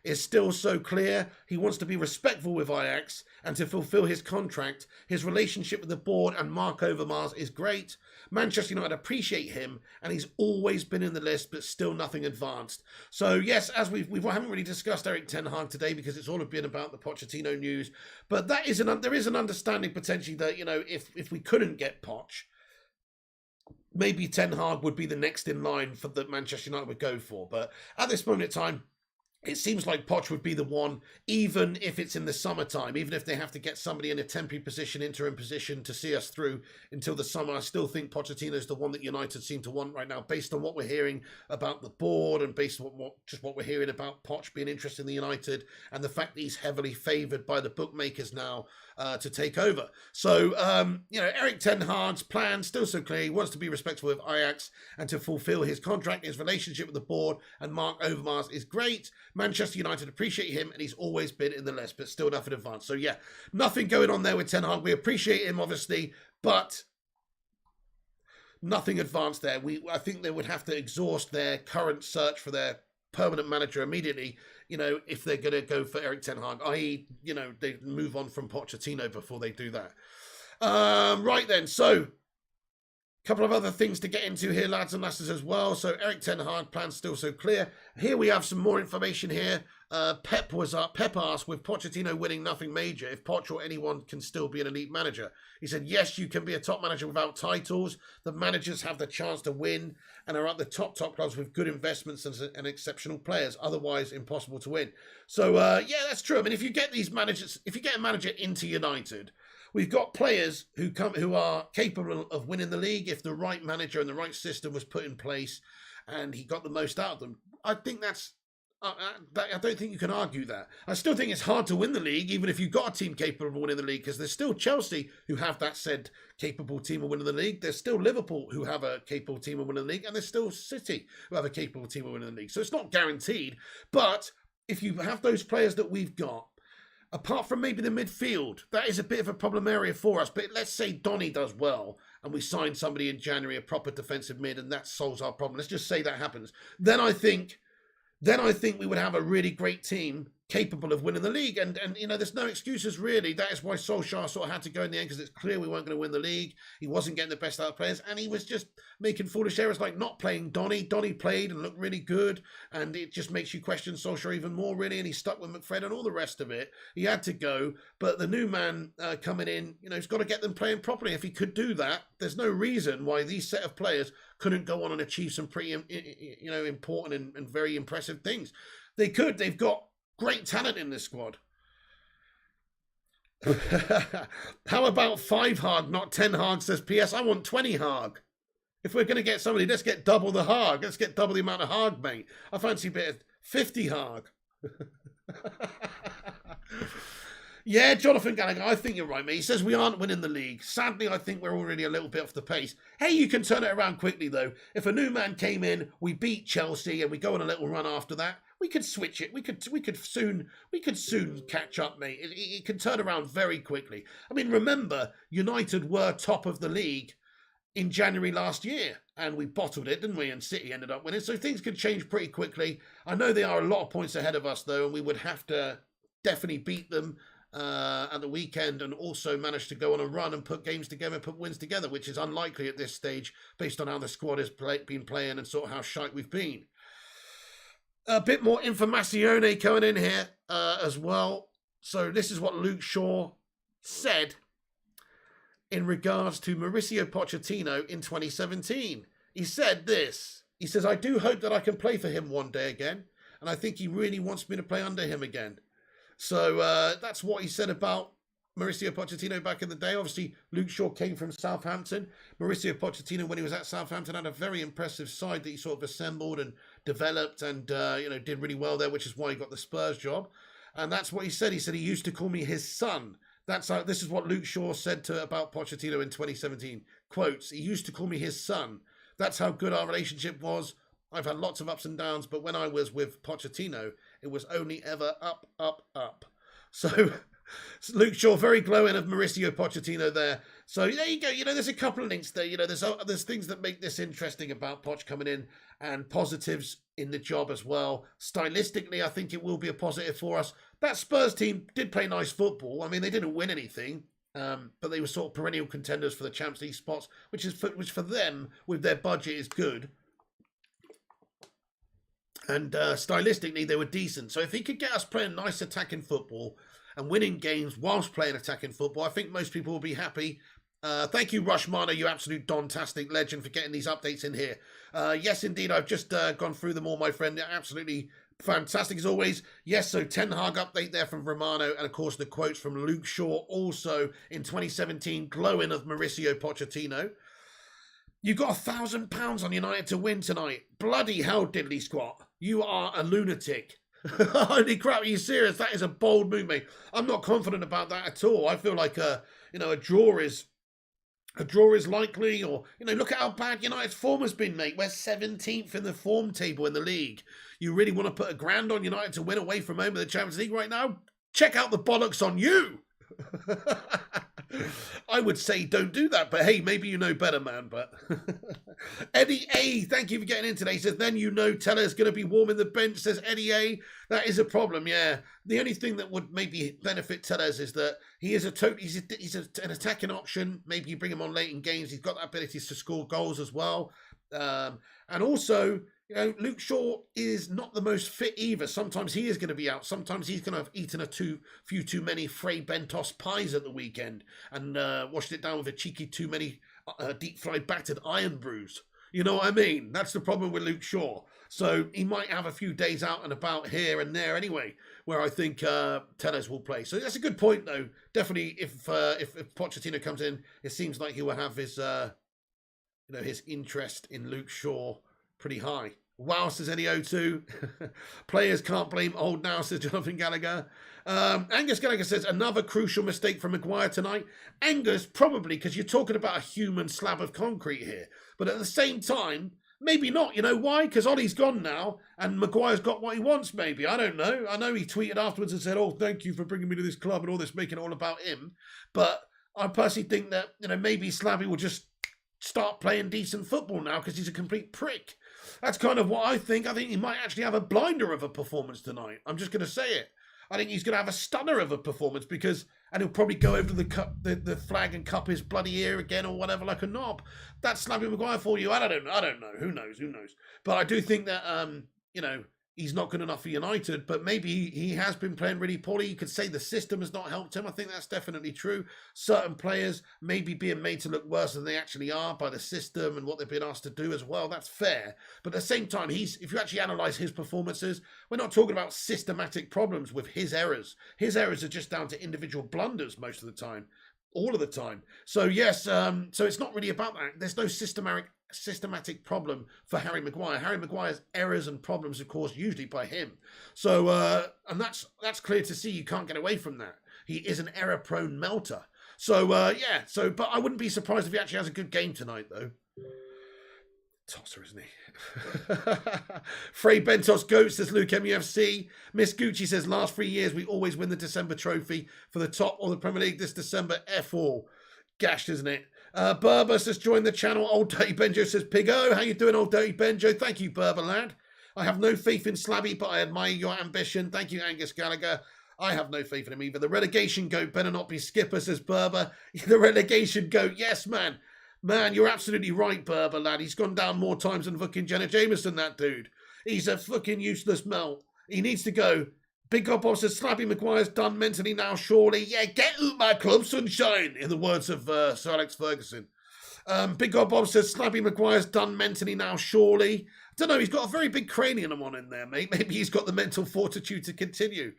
is still so clear. He wants to be respectful with Ajax and to fulfill his contract. His relationship with the board and Mark Overmars is great. Manchester United appreciate him, and he's always been in the list, but still nothing advanced. So yes, as we haven't really discussed Eric Ten Hag today because it's all been about the Pochettino news, but there is an understanding potentially that if we couldn't get Poch, maybe Ten Hag would be the next in line for that Manchester United would go for. But at this moment in time, it seems like Poch would be the one, even if it's in the summertime, even if they have to get somebody in a temporary position, interim position to see us through until the summer. I still think Pochettino is the one that United seem to want right now, based on what we're hearing about the board and based on what we're hearing about Poch being interested in the United and the fact that he's heavily favoured by the bookmakers now to take over. So, Eric Ten Hag's plan still so clear. He wants to be respectful of Ajax and to fulfil his contract. His relationship with the board and Mark Overmars is great. Manchester United appreciate him, and he's always been in the list, but still nothing advanced. So yeah, nothing going on there with Ten Hag. We appreciate him, obviously, but nothing advanced there. I think they would have to exhaust their current search for their permanent manager immediately, if they're going to go for Eric Ten Hag, i.e., they move on from Pochettino before they do that. Right then, so a couple of other things to get into here, lads and lasses, as well. So Eric Ten Hag plan's still so clear. Here we have some more information here. Pep asked, with Pochettino winning nothing major, if Poch or anyone can still be an elite manager. He said, yes, you can be a top manager without titles. The managers have the chance to win and are at the top clubs with good investments and exceptional players. Otherwise, impossible to win. So, yeah, that's true. I mean, if you get a manager into United we've got players who are capable of winning the league if the right manager and the right system was put in place, and he got the most out of them. I think that's. I don't think you can argue that. I still think it's hard to win the league, even if you've got a team capable of winning the league, because there's still Chelsea who have that said capable team of winning the league. There's still Liverpool who have a capable team of winning the league, and there's still City who have a capable team of winning the league. So it's not guaranteed. But if you have those players that we've got, apart from maybe the midfield, that is a bit of a problem area for us. But let's say Donny does well, and we sign somebody in January, a proper defensive mid, and that solves our problem. Let's just say that happens. Then I think we would have a really great team capable of winning the league. And there's no excuses, really. That is why Solskjaer sort of had to go in the end, because it's clear we weren't going to win the league. He wasn't getting the best out of players, and he was just making foolish errors like not playing Donny. Donny played and looked really good, and it just makes you question Solskjaer even more, really, and he stuck with McFred and all the rest of it. He had to go, but the new man coming in, he's got to get them playing properly. If he could do that, there's no reason why these set of players couldn't go on and achieve some pretty, important and very impressive things. They could. They've got great talent in this squad. How about 5 Haag, not 10 Haag, says PS. I want 20 Haag. If we're going to get somebody, let's get double the Haag. Let's get double the amount of Haag, mate. I fancy a bit of 50 Haag. Yeah, Jonathan Gallagher, I think you're right, mate. He says we aren't winning the league. Sadly, I think we're already a little bit off the pace. Hey, you can turn it around quickly, though. If a new man came in, we beat Chelsea, and we go on a little run after that, we could switch it. We could soon catch up, mate. It can turn around very quickly. I mean, remember, United were top of the league in January last year, and we bottled it, didn't we? And City ended up winning. So things could change pretty quickly. I know they are a lot of points ahead of us, though, and we would have to definitely beat them at the weekend, and also manage to go on a run and put games together, put wins together, which is unlikely at this stage based on how the squad has been playing and sort of how shite we've been. A bit more informazione coming in here as well. So this is what Luke Shaw said in regards to Mauricio Pochettino in 2017. He said this. He says, I do hope that I can play for him one day again, and I think he really wants me to play under him again. So that's what he said about Mauricio Pochettino back in the day. Obviously, Luke Shaw came from Southampton. Mauricio Pochettino, when he was at Southampton, had a very impressive side that he sort of assembled and developed and, did really well there, which is why he got the Spurs job. And that's what he said. He said he used to call me his son. This is what Luke Shaw said about Pochettino in 2017. Quotes, he used to call me his son. That's how good our relationship was. I've had lots of ups and downs, but when I was with Pochettino, it was only ever up, up, up. So Luke Shaw, very glowing of Mauricio Pochettino there. So there you go. There's a couple of links there. There's things that make this interesting about Poch coming in, and positives in the job as well. Stylistically, I think it will be a positive for us. That Spurs team did play nice football. I mean, they didn't win anything, but they were sort of perennial contenders for the Champions League spots, which for them, with their budget, is good. And stylistically, they were decent. So if he could get us playing nice attacking football and winning games whilst playing attacking football, I think most people will be happy. Thank you, Rushmana, you absolute dontastic legend, for getting these updates in here. Yes, indeed, I've just gone through them all, my friend. They're absolutely fantastic as always. Yes, so Ten Hag update there from Romano, and of course the quotes from Luke Shaw also in 2017, glowing of Mauricio Pochettino. You've got £1,000 on United to win tonight. Bloody hell, diddly squat. You are a lunatic. Holy crap, are you serious? That is a bold move, mate. I'm not confident about that at all. I feel like a draw is likely, or look at how bad United's form has been, mate. We're 17th in the form table in the league. You really want to put £1,000 on United to win away from home in the Champions League right now? Check out the bollocks on you. I would say don't do that, but hey, maybe you know better, man. But Eddie A, thank you for getting in today. He says, then Teller's going to be warming the bench, says Eddie A. That is a problem, yeah. The only thing that would maybe benefit Tellers is that he's an attacking option. Maybe you bring him on late in games. He's got that ability to score goals as well. And also, Luke Shaw is not the most fit either. Sometimes he is going to be out. Sometimes he's going to have eaten a few too many Frey Bentos pies at the weekend and washed it down with a cheeky too many deep fried battered iron brews. You know what I mean? That's the problem with Luke Shaw. So he might have a few days out and about here and there anyway, where I think Telles will play. So that's a good point, though. Definitely, if Pochettino comes in, it seems like he will have his his interest in Luke Shaw pretty high. Wow, says Eddie O2. Players can't blame old now, says Jonathan Gallagher. Angus Gallagher says, another crucial mistake from Maguire tonight. Angus, probably because you're talking about a human slab of concrete here. But at the same time, maybe not. You know why? Because Ollie's gone now and Maguire's got what he wants, maybe. I don't know. I know he tweeted afterwards and said, oh, thank you for bringing me to this club and all this, making it all about him. But I personally think that, maybe Slabby will just start playing decent football now because he's a complete prick. That's kind of what I think. I think he might actually have a blinder of a performance tonight. I'm just going to say it. I think he's going to have a stunner of a performance and he'll probably go over the flag and cup his bloody ear again or whatever like a knob. That's Slabby Maguire for you. I don't know. Who knows? But I do think that, he's not good enough for United, but maybe he has been playing really poorly. You could say the system has not helped him. I think that's definitely true. Certain players may be being made to look worse than they actually are by the system and what they've been asked to do as well. That's fair. But at the same time, if you actually analyse his performances, we're not talking about systematic problems with his errors. His errors are just down to individual blunders most of the time. All of the time. So yes, so it's not really about that. There's no systematic problem for Harry Maguire. Harry Maguire's errors and problems are caused usually by him. So and that's clear to see. You can't get away from that. He is an error-prone melter. So but I wouldn't be surprised if he actually has a good game tonight, though. Tosser, isn't he? Frey Bentos Goat says Luke MUFC. Miss Gucci says last 3 years we always win the December trophy for the top or the Premier League this December. F all. Gashed, isn't it? Berber says join the channel. Old Dirty Benjo says Piggo. How you doing, Old Dirty Benjo? Thank you, Berber lad. I have no faith in Slabby, but I admire your ambition. Thank you, Angus Gallagher. I have no faith in him either. The relegation goat better not be skipper, says Berber. The relegation goat, yes, man. Man, you're absolutely right, Berber, lad. He's gone down more times than fucking Jenna Jameson, that dude. He's a fucking useless melt. He needs to go. Big God Bob says, Slabby Maguire's done mentally now, surely. Yeah, get out my club, sunshine, in the words of Sir Alex Ferguson. Big God Bob says, Slabby Maguire's done mentally now, surely. I don't know, he's got a very big cranium on in there, mate. Maybe he's got the mental fortitude to continue.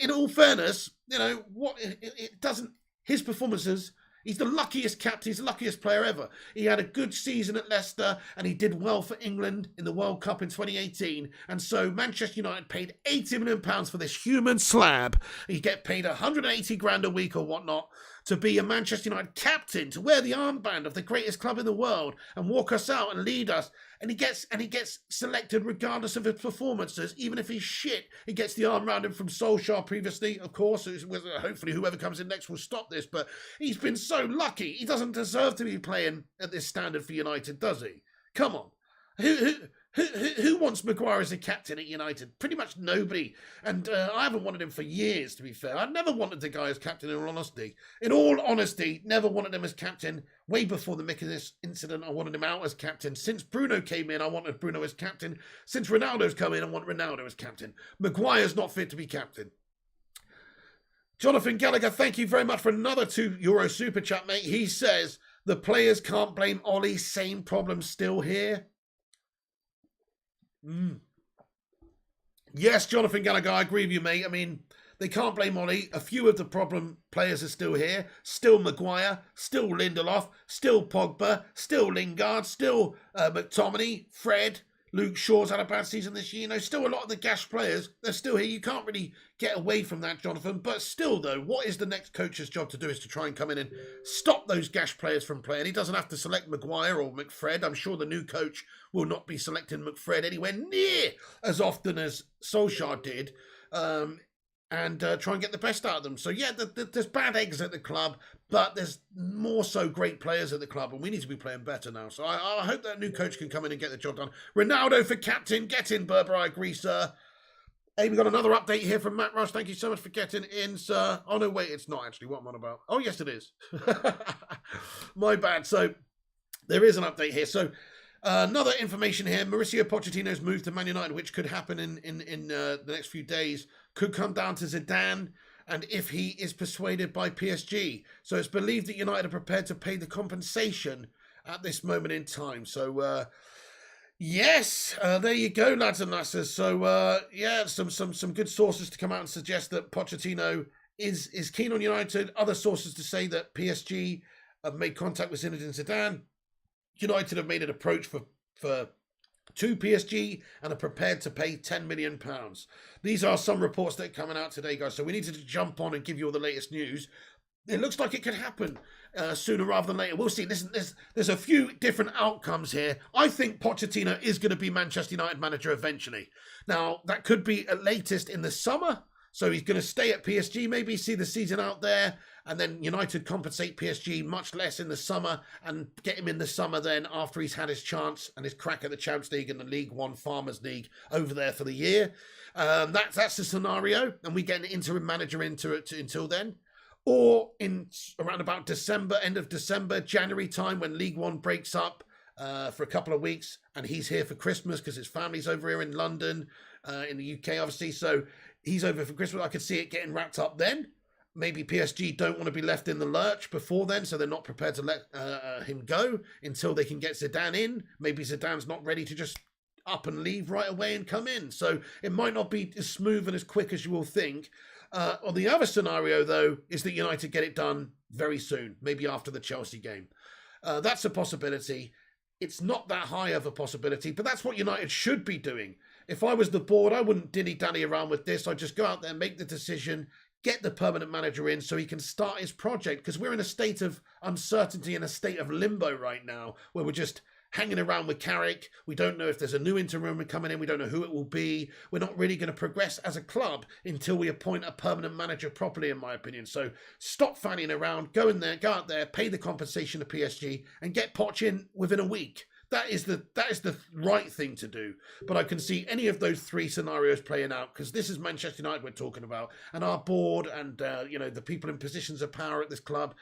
In all fairness, it doesn't, his performances... He's the luckiest captain, he's the luckiest player ever. He had a good season at Leicester and he did well for England in the World Cup in 2018. And so Manchester United paid £80 million for this human slab. He get paid 180 grand a week or whatnot to be a Manchester United captain, to wear the armband of the greatest club in the world and walk us out and lead us. And he gets selected regardless of his performances. Even if he's shit, he gets the arm round him from Solskjaer previously, of course. Hopefully whoever comes in next will stop this. But he's been so lucky. He doesn't deserve to be playing at this standard for United, does he? Come on. Who wants Maguire as a captain at United? Pretty much nobody. And I haven't wanted him for years, to be fair. I've never wanted the guy as captain, in all honesty. In all honesty, never wanted him as captain. Way before the Mick incident, I wanted him out as captain. Since Bruno came in, I wanted Bruno as captain. Since Ronaldo's come in, I want Ronaldo as captain. Maguire's not fit to be captain. Jonathan Gallagher, thank you very much for another €2 super chat, mate. He says, the players can't blame Ollie. Same problem still here. Yes, Jonathan Gallagher, I agree with you, mate. I mean, they can't blame Ollie. A few of the problem players are still here. Still Maguire, still Lindelof, still Pogba, still Lingard, still McTominay, Fred, Luke Shaw's had a bad season this year. Still a lot of the gash players, they're still here. You can't really get away from that, Jonathan. But still, though, what is the next coach's job to do is to try and come in and stop those gash players from playing. He doesn't have to select Maguire or McFred. I'm sure the new coach will not be selecting McFred anywhere near as often as Solskjaer did. And try and get the best out of them. So, yeah, there's bad eggs at the club, but there's more so great players at the club, and we need to be playing better now. So I hope that new coach can come in and get the job done. Ronaldo for captain. Get in, Berber. I agree, sir. Hey, we got another update here from Matt Rush. Thank you so much for getting in, sir. Oh, no, wait, it's not actually. What am I on about? Oh, yes, it is. My bad. So there is an update here. So another information here. Mauricio Pochettino's move to Man United, which could happen in the next few days, could come down to Zidane and if he is persuaded by PSG. So it's believed that United are prepared to pay the compensation at this moment in time. So, yes, there you go, lads and lasses. So, yeah, some good sources to come out and suggest that Pochettino is keen on United. Other sources to say that PSG have made contact with Zinedine Zidane. United have made an approach to PSG and are prepared to pay £10 million. These are some reports that are coming out today, guys. So we needed to jump on and give you all the latest news. It looks like it could happen sooner rather than later. We'll see. Listen, there's a few different outcomes here. I think Pochettino is going to be Manchester United manager eventually. Now, that could be at latest in the summer. So he's going to stay at PSG, maybe see the season out there, and then United compensate PSG much less in the summer and get him in the summer then after he's had his chance and his crack at the Champions League and the League One Farmers League over there for the year. That's the scenario, and we get an interim manager into it until then. Or in around about December, end of December, January time when League One breaks up for a couple of weeks and he's here for Christmas because his family's over here in London, in the UK obviously, so he's over for Christmas. I could see it getting wrapped up then. Maybe PSG don't want to be left in the lurch before then, so they're not prepared to let him go until they can get Zidane in. Maybe Zidane's not ready to just up and leave right away and come in. So it might not be as smooth and as quick as you will think. Or the other scenario, though, is that United get it done very soon, maybe after the Chelsea game. That's a possibility. It's not that high of a possibility, but that's what United should be doing. If I was the board, I wouldn't dilly-dally around with this. I'd just go out there, make the decision, get the permanent manager in so he can start his project, because we're in a state of uncertainty and a state of limbo right now where we're just hanging around with Carrick. We don't know if there's a new interim coming in. We don't know who it will be. We're not really going to progress as a club until we appoint a permanent manager properly, in my opinion. So stop fanning around, go out there, pay the compensation to PSG and get Poch in within a week. That is the right thing to do. But I can see any of those three scenarios playing out because this is Manchester United we're talking about. And our board and, the people in positions of power at this club,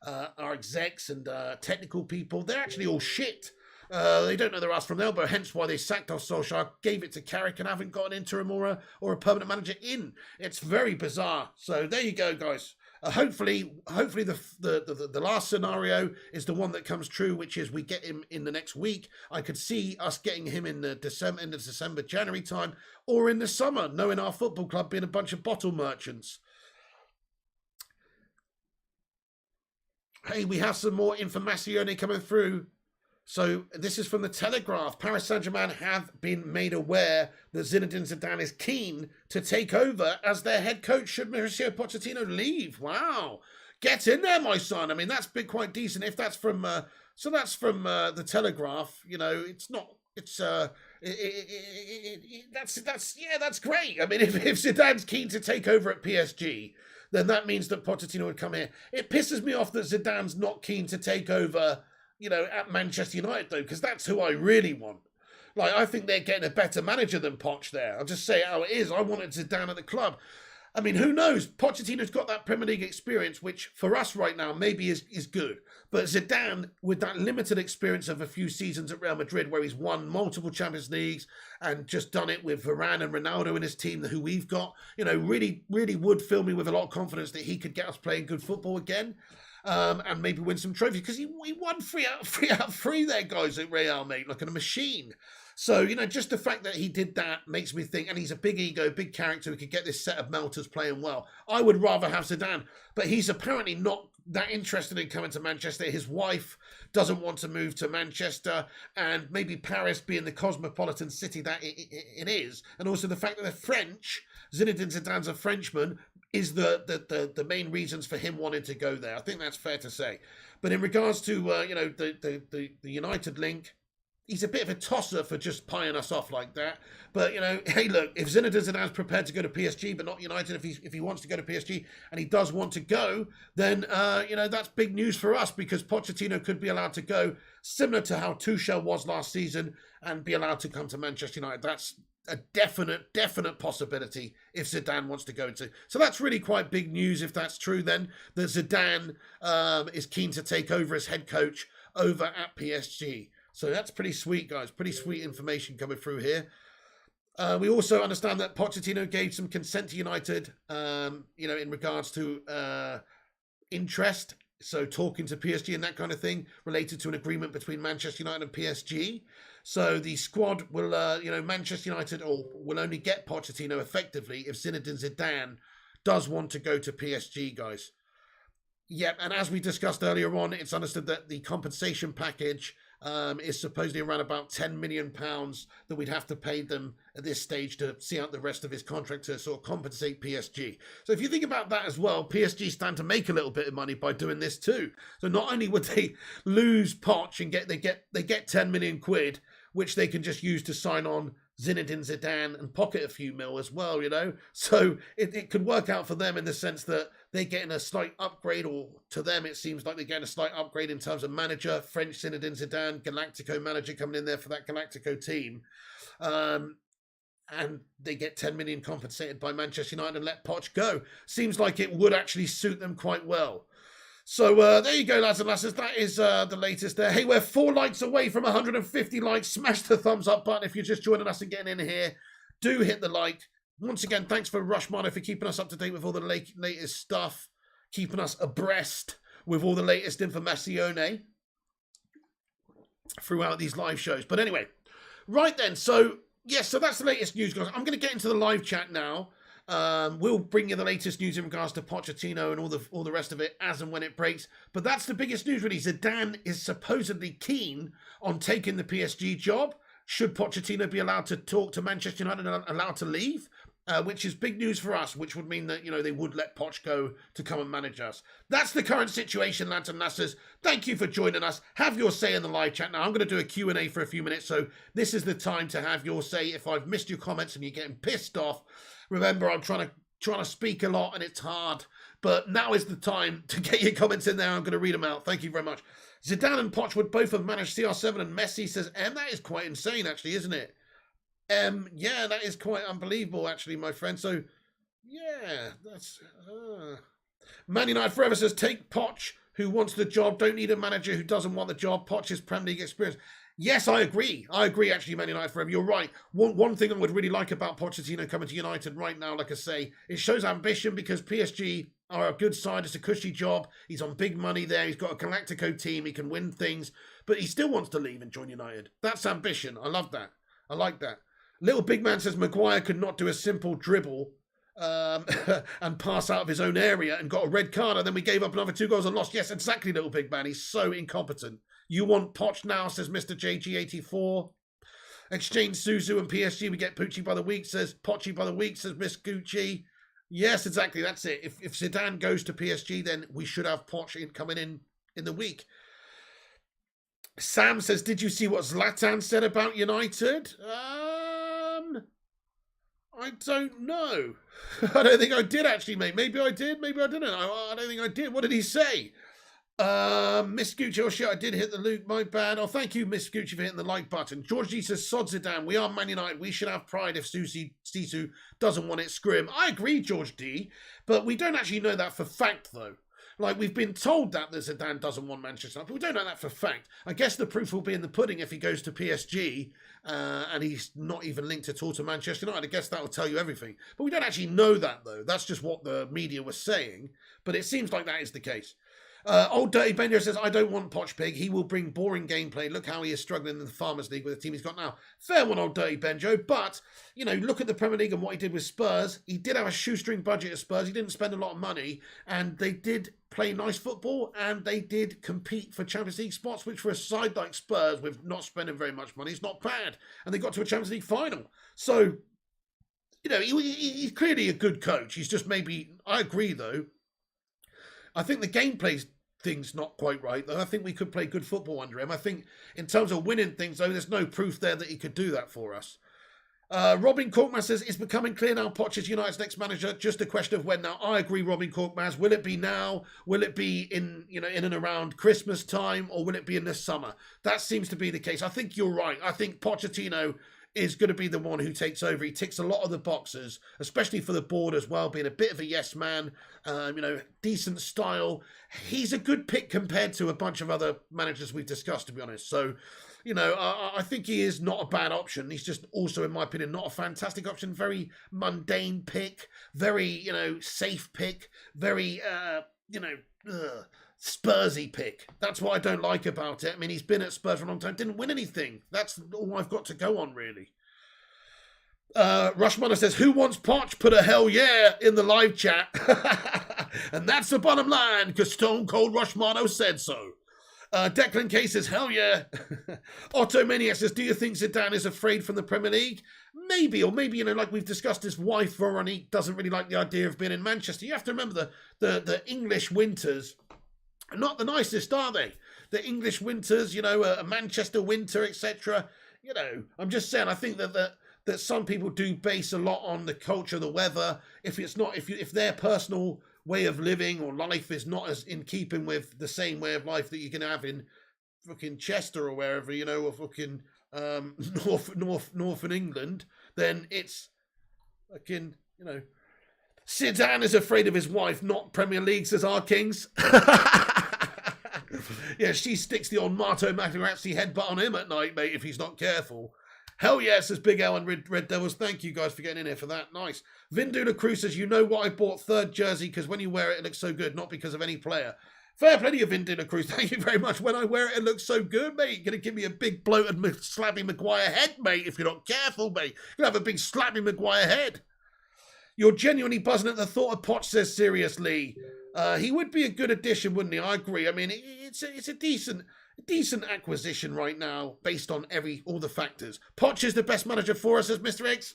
our execs and technical people, they're actually all shit. They don't know their ass from their elbow, hence why they sacked off Solskjaer, gave it to Carrick and haven't got an interim or a permanent manager in. It's very bizarre. So there you go, guys. Hopefully the last scenario is the one that comes true, which is we get him in the next week. I could see us getting him in the end of December, January time, or in the summer, knowing our football club being a bunch of bottle merchants. Hey, we have some more information coming through. So this is from the Telegraph. Paris Saint-Germain have been made aware that Zinedine Zidane is keen to take over as their head coach should Mauricio Pochettino leave. Wow. Get in there, my son. I mean, that's been quite decent. If that's from, that's from the Telegraph, it's not, it's, that's great. I mean, if Zidane's keen to take over at PSG, then that means that Pochettino would come here. It pisses me off that Zidane's not keen to take over at Manchester United, though, because that's who I really want. Like, I think they're getting a better manager than Poch there. I'll just say it how it is. I wanted Zidane at the club. I mean, who knows? Pochettino's got that Premier League experience, which for us right now maybe is good. But Zidane, with that limited experience of a few seasons at Real Madrid, where he's won multiple Champions Leagues and just done it with Varane and Ronaldo in his team, who we've got, really, really would fill me with a lot of confidence that he could get us playing good football again. And maybe win some trophies, because he won 3 out of 3 there, guys, at Real, mate, like a machine. So, just the fact that he did that makes me think, and he's a big ego, big character who could get this set of melters playing well. I would rather have Zidane, but he's apparently not that interested in coming to Manchester. His wife doesn't want to move to Manchester, and maybe Paris being the cosmopolitan city that it is, and also the fact that they're French, Zinedine Zidane's a Frenchman, is the main reasons for him wanting to go there. I think that's fair to say. But in regards to the United link, he's a bit of a tosser for just pieing us off like that. But hey, look, if Zinedine Zidane's prepared to go to PSG but not United, if he wants to go to PSG and he does want to go, then that's big news for us, because Pochettino could be allowed to go, similar to how Tuchel was last season, and be allowed to come to Manchester United. That's a definite possibility if Zidane wants to go into. So that's really quite big news if that's true then, that Zidane is keen to take over as head coach over at PSG. So that's pretty sweet, guys. Pretty sweet information coming through here. We also understand that Pochettino gave some consent to United, in regards to interest. So talking to PSG and that kind of thing related to an agreement between Manchester United and PSG. So the squad will, Manchester United will only get Pochettino effectively if Zinedine Zidane does want to go to PSG, guys. Yep, and as we discussed earlier on, it's understood that the compensation package is supposedly around about £10 million that we'd have to pay them at this stage to see out the rest of his contract to sort of compensate PSG. So if you think about that as well, PSG stand to make a little bit of money by doing this too. So not only would they lose Poch and get 10 million quid, which they can just use to sign on Zinedine Zidane and pocket a few mil as well, So it could work out for them in the sense that they're getting a slight upgrade, or to them it seems like they're getting a slight upgrade in terms of manager, French Zinedine Zidane, Galactico manager coming in there for that Galactico team. And they get 10 million compensated by Manchester United and let Poch go. Seems like it would actually suit them quite well. So there you go, lads and lasses. That is the latest there. Hey, we're 4 likes away from 150 likes. Smash the thumbs up button if you're just joining us and getting in here. Do hit the like. Once again, thanks for Rushmano for keeping us up to date with all the latest stuff, keeping us abreast with all the latest informazione throughout these live shows. But anyway, right then. So, yes, so that's the latest news, guys. I'm going to get into the live chat now. We'll bring you the latest news in regards to Pochettino and all the rest of it as and when it breaks. But that's the biggest news, really. Zidane is supposedly keen on taking the PSG job. Should Pochettino be allowed to talk to Manchester United and allowed to leave? Which is big news for us, which would mean that, they would let Poch go to come and manage us. That's the current situation, lads and lasses. Thank you for joining us. Have your say in the live chat. Now, I'm going to do a Q&A for a few minutes, so this is the time to have your say. If I've missed your comments and you're getting pissed off, remember, I'm trying to speak a lot and it's hard, but now is the time to get your comments in there. I'm going to read them out. Thank you very much. Zidane and Poch would both have managed CR7 and Messi, says M. That is quite insane, actually, isn't it? Yeah, that is quite unbelievable, actually, my friend. So, yeah, that's... Man United Forever says, take Poch, who wants the job. Don't need a manager who doesn't want the job. Poch's Premier League experience. Yes, I agree. Actually, Man United Forever. You're right. One thing I would really like about Pochettino coming to United right now, like I say, it shows ambition because PSG are a good side. It's a cushy job. He's on big money there. He's got a Galactico team. He can win things. But he still wants to leave and join United. That's ambition. I love that. I like that. Little Big Man says Maguire could not do a simple dribble and pass out of his own area and got a red card, and then we gave up another 2 goals and lost. Yes, exactly, Little Big Man. He's so incompetent. You want Poch now, says Mr. JG84. Exchange Suzu and PSG. We get Pucci by the week, says Pochi by the week, says Miss Gucci. Yes, exactly. That's it. If Zidane goes to PSG, then we should have Poch coming in the week. Sam says, did you see what Zlatan said about United? I don't know. I don't think I did, actually, mate. Maybe I did, maybe I didn't. I don't think I did. What did he say? Miss Gucci, oh shit, I did hit the Luke, my bad. Oh, thank you, Miss Gucci, for hitting the like button. George G says, sod Zidane, we are Man United. We should have pride if Sisu doesn't want it, screw him. I agree, George D, but we don't actually know that for fact, though. Like, we've been told that Zidane doesn't want Manchester United, but we don't know that for fact. I guess the proof will be in the pudding if he goes to PSG and he's not even linked at all to Manchester United. I guess that will tell you everything. But we don't actually know that, though. That's just what the media was saying. But it seems like that is the case. Old Dirty Benjo says, I don't want Poch Pig. He will bring boring gameplay. Look how he is struggling in the Farmers League with the team he's got now. Fair one, Old Dirty Benjo. But, look at the Premier League and what he did with Spurs. He did have a shoestring budget at Spurs. He didn't spend a lot of money. And they did play nice football. And they did compete for Champions League spots, which for a side like Spurs, with not spending very much money, is not bad. And they got to a Champions League final. So, he's clearly a good coach. He's just maybe... I agree, though. I think the gameplay thing's not quite right, though. I think we could play good football under him. I think in terms of winning things, though, there's no proof there that he could do that for us. Robin Corkmaz says, it's becoming clear now Poch is United's next manager. Just a question of when now. I agree, Robin Corkmaz. Will it be now? Will it be in and around Christmas time? Or will it be in the summer? That seems to be the case. I think you're right. I think Pochettino is going to be the one who takes over. He ticks a lot of the boxes, especially for the board as well, being a bit of a yes man, decent style. He's a good pick compared to a bunch of other managers we've discussed, to be honest. So, I think he is not a bad option. He's just also, in my opinion, not a fantastic option. Very mundane pick, very, safe pick, very, Spursy pick. That's what I don't like about it. I mean, he's been at Spurs for a long time, didn't win anything. That's all I've got to go on, really. Rushmana says, who wants Poch? Put a hell yeah in the live chat. And that's the bottom line, because Stone Cold Rushmano said so. Declan K says, hell yeah. Otto Maniac says, do you think Zidane is afraid from the Premier League? Maybe, or maybe, like we've discussed, his wife, Veronique, doesn't really like the idea of being in Manchester. You have to remember the English winters are not the nicest, are they? The English winters, a Manchester winter, etc. I'm just saying, I think that some people do base a lot on the culture, the weather. If their personal way of living or life is not as in keeping with the same way of life that you can have in fucking Chester or wherever, or fucking northern England, then it's fucking, Zidane is afraid of his wife, not Premier League, says our Kings. Yeah, she sticks the old Marto Materazzi headbutt on him at night, mate, if he's not careful. Hell yeah, says Big L and Red Devils. Thank you guys for getting in here for that. Nice. Vindula Cruz says, you know what, I bought third jersey because when you wear it, it looks so good, not because of any player. Fair play to you, Vindula Cruz. Thank you very much. When I wear it, it looks so good, mate. You're going to give me a big bloated slappy Maguire head, mate, if you're not careful, mate. You're going to have a big slappy Maguire head. You're genuinely buzzing at the thought of Poch, says seriously. He would be a good addition, wouldn't he? I agree. I mean, it's a decent acquisition right now based on all the factors. Poch is the best manager for us, says Mr. X.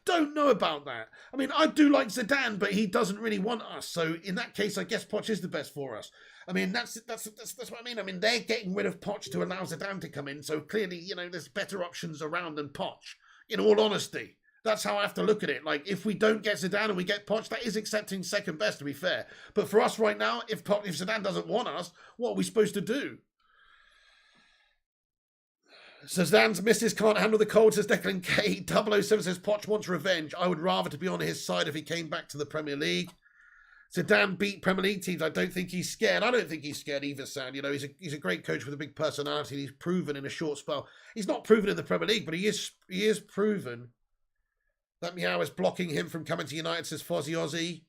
Don't know about that. I mean, I do like Zidane, but he doesn't really want us. So in that case, I guess Poch is the best for us. I mean, that's what I mean. I mean, they're getting rid of Poch to allow Zidane to come in. So clearly, there's better options around than Poch. In all honesty, that's how I have to look at it. Like, if we don't get Zidane and we get Poch, that is accepting second best, to be fair. But for us right now, if Zidane doesn't want us, what are we supposed to do? Zidane's missus can't handle the cold, says Declan K. 007 says Poch wants revenge. I would rather to be on his side if he came back to the Premier League. Zidane beat Premier League teams. I don't think he's scared. I don't think he's scared either, Sam. He's a great coach with a big personality. He's proven in a short spell. He's not proven in the Premier League, but he is proven. That Meow is blocking him from coming to United, says Fozzie Ozzy.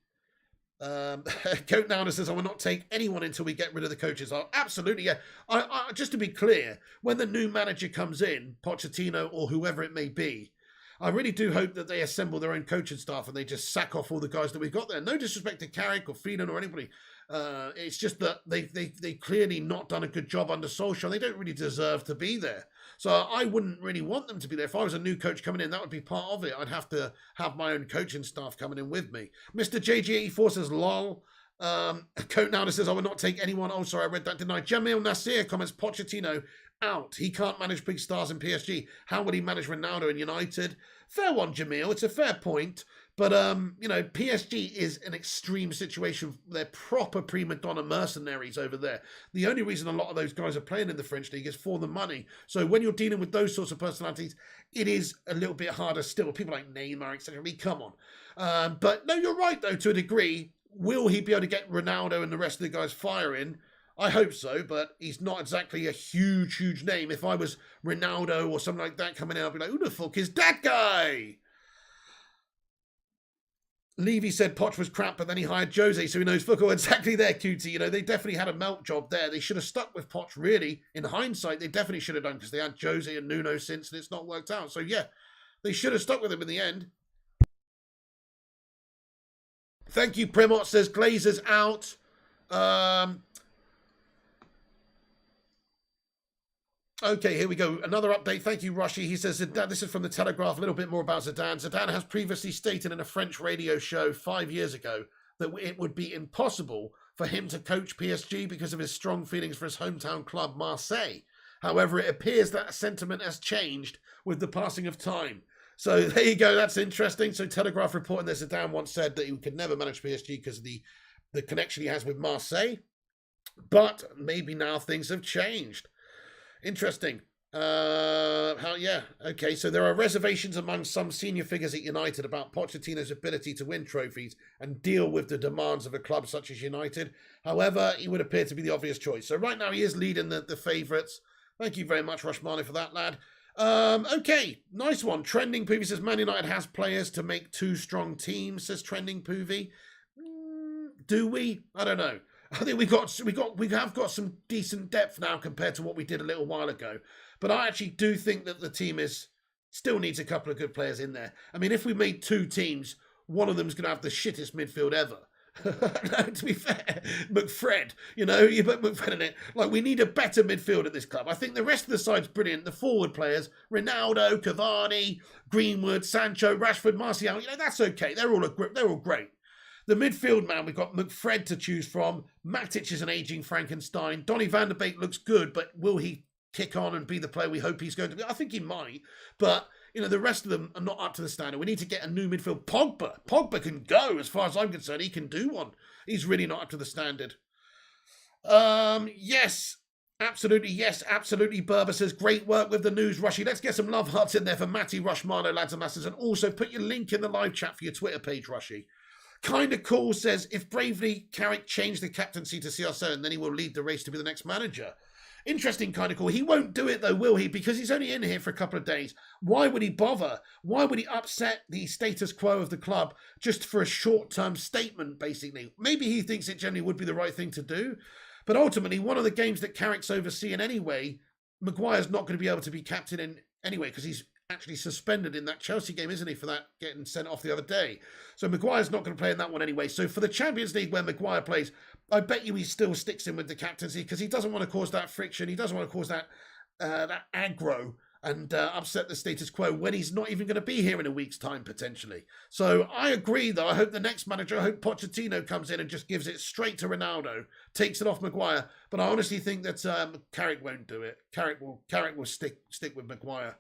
Coat Nowner says, I will not take anyone until we get rid of the coaches. Absolutely, yeah. I just to be clear, when the new manager comes in, Pochettino or whoever it may be, I really do hope that they assemble their own coaching staff and they just sack off all the guys that we've got there. No disrespect to Carrick or Phelan or anybody. It's just that they clearly not done a good job under Solskjaer. They don't really deserve to be there. So I wouldn't really want them to be there. If I was a new coach coming in, that would be part of it. I'd have to have my own coaching staff coming in with me. Mr. JG84 says, lol. Coat Nowder says, I would not take anyone. Oh, sorry, I read that, didn't I? Jamil Nasir comments, Pochettino out. He can't manage big stars in PSG. How would he manage Ronaldo in United? Fair one, Jamil. It's a fair point. But, PSG is an extreme situation. They're proper prima donna mercenaries over there. The only reason a lot of those guys are playing in the French league is for the money. So when you're dealing with those sorts of personalities, it is a little bit harder still. People like Neymar, etc. I mean, come on. But no, you're right, though, to a degree. Will he be able to get Ronaldo and the rest of the guys firing? I hope so, but he's not exactly a huge, huge name. If I was Ronaldo or something like that coming out, I'd be like, who the fuck is that guy? Levy said Poch was crap, but then he hired Jose, so he knows fuck all. Exactly there, Cutie. They definitely had a melt job there. They should have stuck with Poch, really. In hindsight, they definitely should have done, because they had Jose and Nuno since, and it's not worked out. So, yeah, they should have stuck with him in the end. Thank you, Primot says Glazers out. Okay, here we go. Another update. Thank you, Rushy. He says, this is from the Telegraph, a little bit more about Zidane. Zidane has previously stated in a French radio show 5 years ago that it would be impossible for him to coach PSG because of his strong feelings for his hometown club, Marseille. However, it appears that sentiment has changed with the passing of time. So there you go. That's interesting. So Telegraph reporting that Zidane once said that he could never manage PSG because of the connection he has with Marseille. But maybe now things have changed. Interesting. Okay, so there are reservations among some senior figures at United about Pochettino's ability to win trophies and deal with the demands of a club such as United. However, he would appear to be the obvious choice. So right now he is leading the favourites. Thank you very much, Rushmani, for that, lad. Okay, nice one. Trending Poovy says Man United has players to make two strong teams, says Trending Poovy. Do we? I don't know. I think we have got some decent depth now compared to what we did a little while ago. But I actually do think that the team still needs a couple of good players in there. I mean, if we made two teams, one of them's going to have the shittest midfield ever. No, to be fair, McFred, you put McFred in it. Like, we need a better midfield at this club. I think the rest of the side's brilliant. The forward players, Ronaldo, Cavani, Greenwood, Sancho, Rashford, Martial, that's okay. They're all great. The midfield, man, we've got McFred to choose from. Matic is an ageing Frankenstein. Donny van der Beek looks good, but will he kick on and be the player we hope he's going to be? I think he might, but the rest of them are not up to the standard. We need to get a new midfield. Pogba can go, as far as I'm concerned. He can do one. He's really not up to the standard. Yes, absolutely. Berber says, great work with the news, Rushy. Let's get some love hearts in there for Matty Rushmano, lads and masters, and also put your link in the live chat for your Twitter page, Rushy. Kinda Cool says, if bravely Carrick changed the captaincy to CR7, then he will lead the race to be the next manager. Interesting, Kinda Cool. He won't do it though, will he? Because he's only in here for a couple of days. Why would he bother? Why would he upset the status quo of the club just for a short-term statement, basically? Maybe he thinks it generally would be the right thing to do. But ultimately, one of the games that Carrick's overseeing anyway, Maguire's not going to be able to be captain in anyway because he's actually suspended in that Chelsea game, isn't he, for that getting sent off the other day. So Maguire's not going to play in that one anyway. So for the Champions League where Maguire plays, I bet you he still sticks in with the captaincy because he doesn't want to cause that friction. He doesn't want to cause that aggro and upset the status quo when he's not even going to be here in a week's time, potentially. So I agree, though. I hope the next manager, I hope Pochettino comes in and just gives it straight to Ronaldo, takes it off Maguire. But I honestly think that Carrick won't do it. Carrick will stick with Maguire.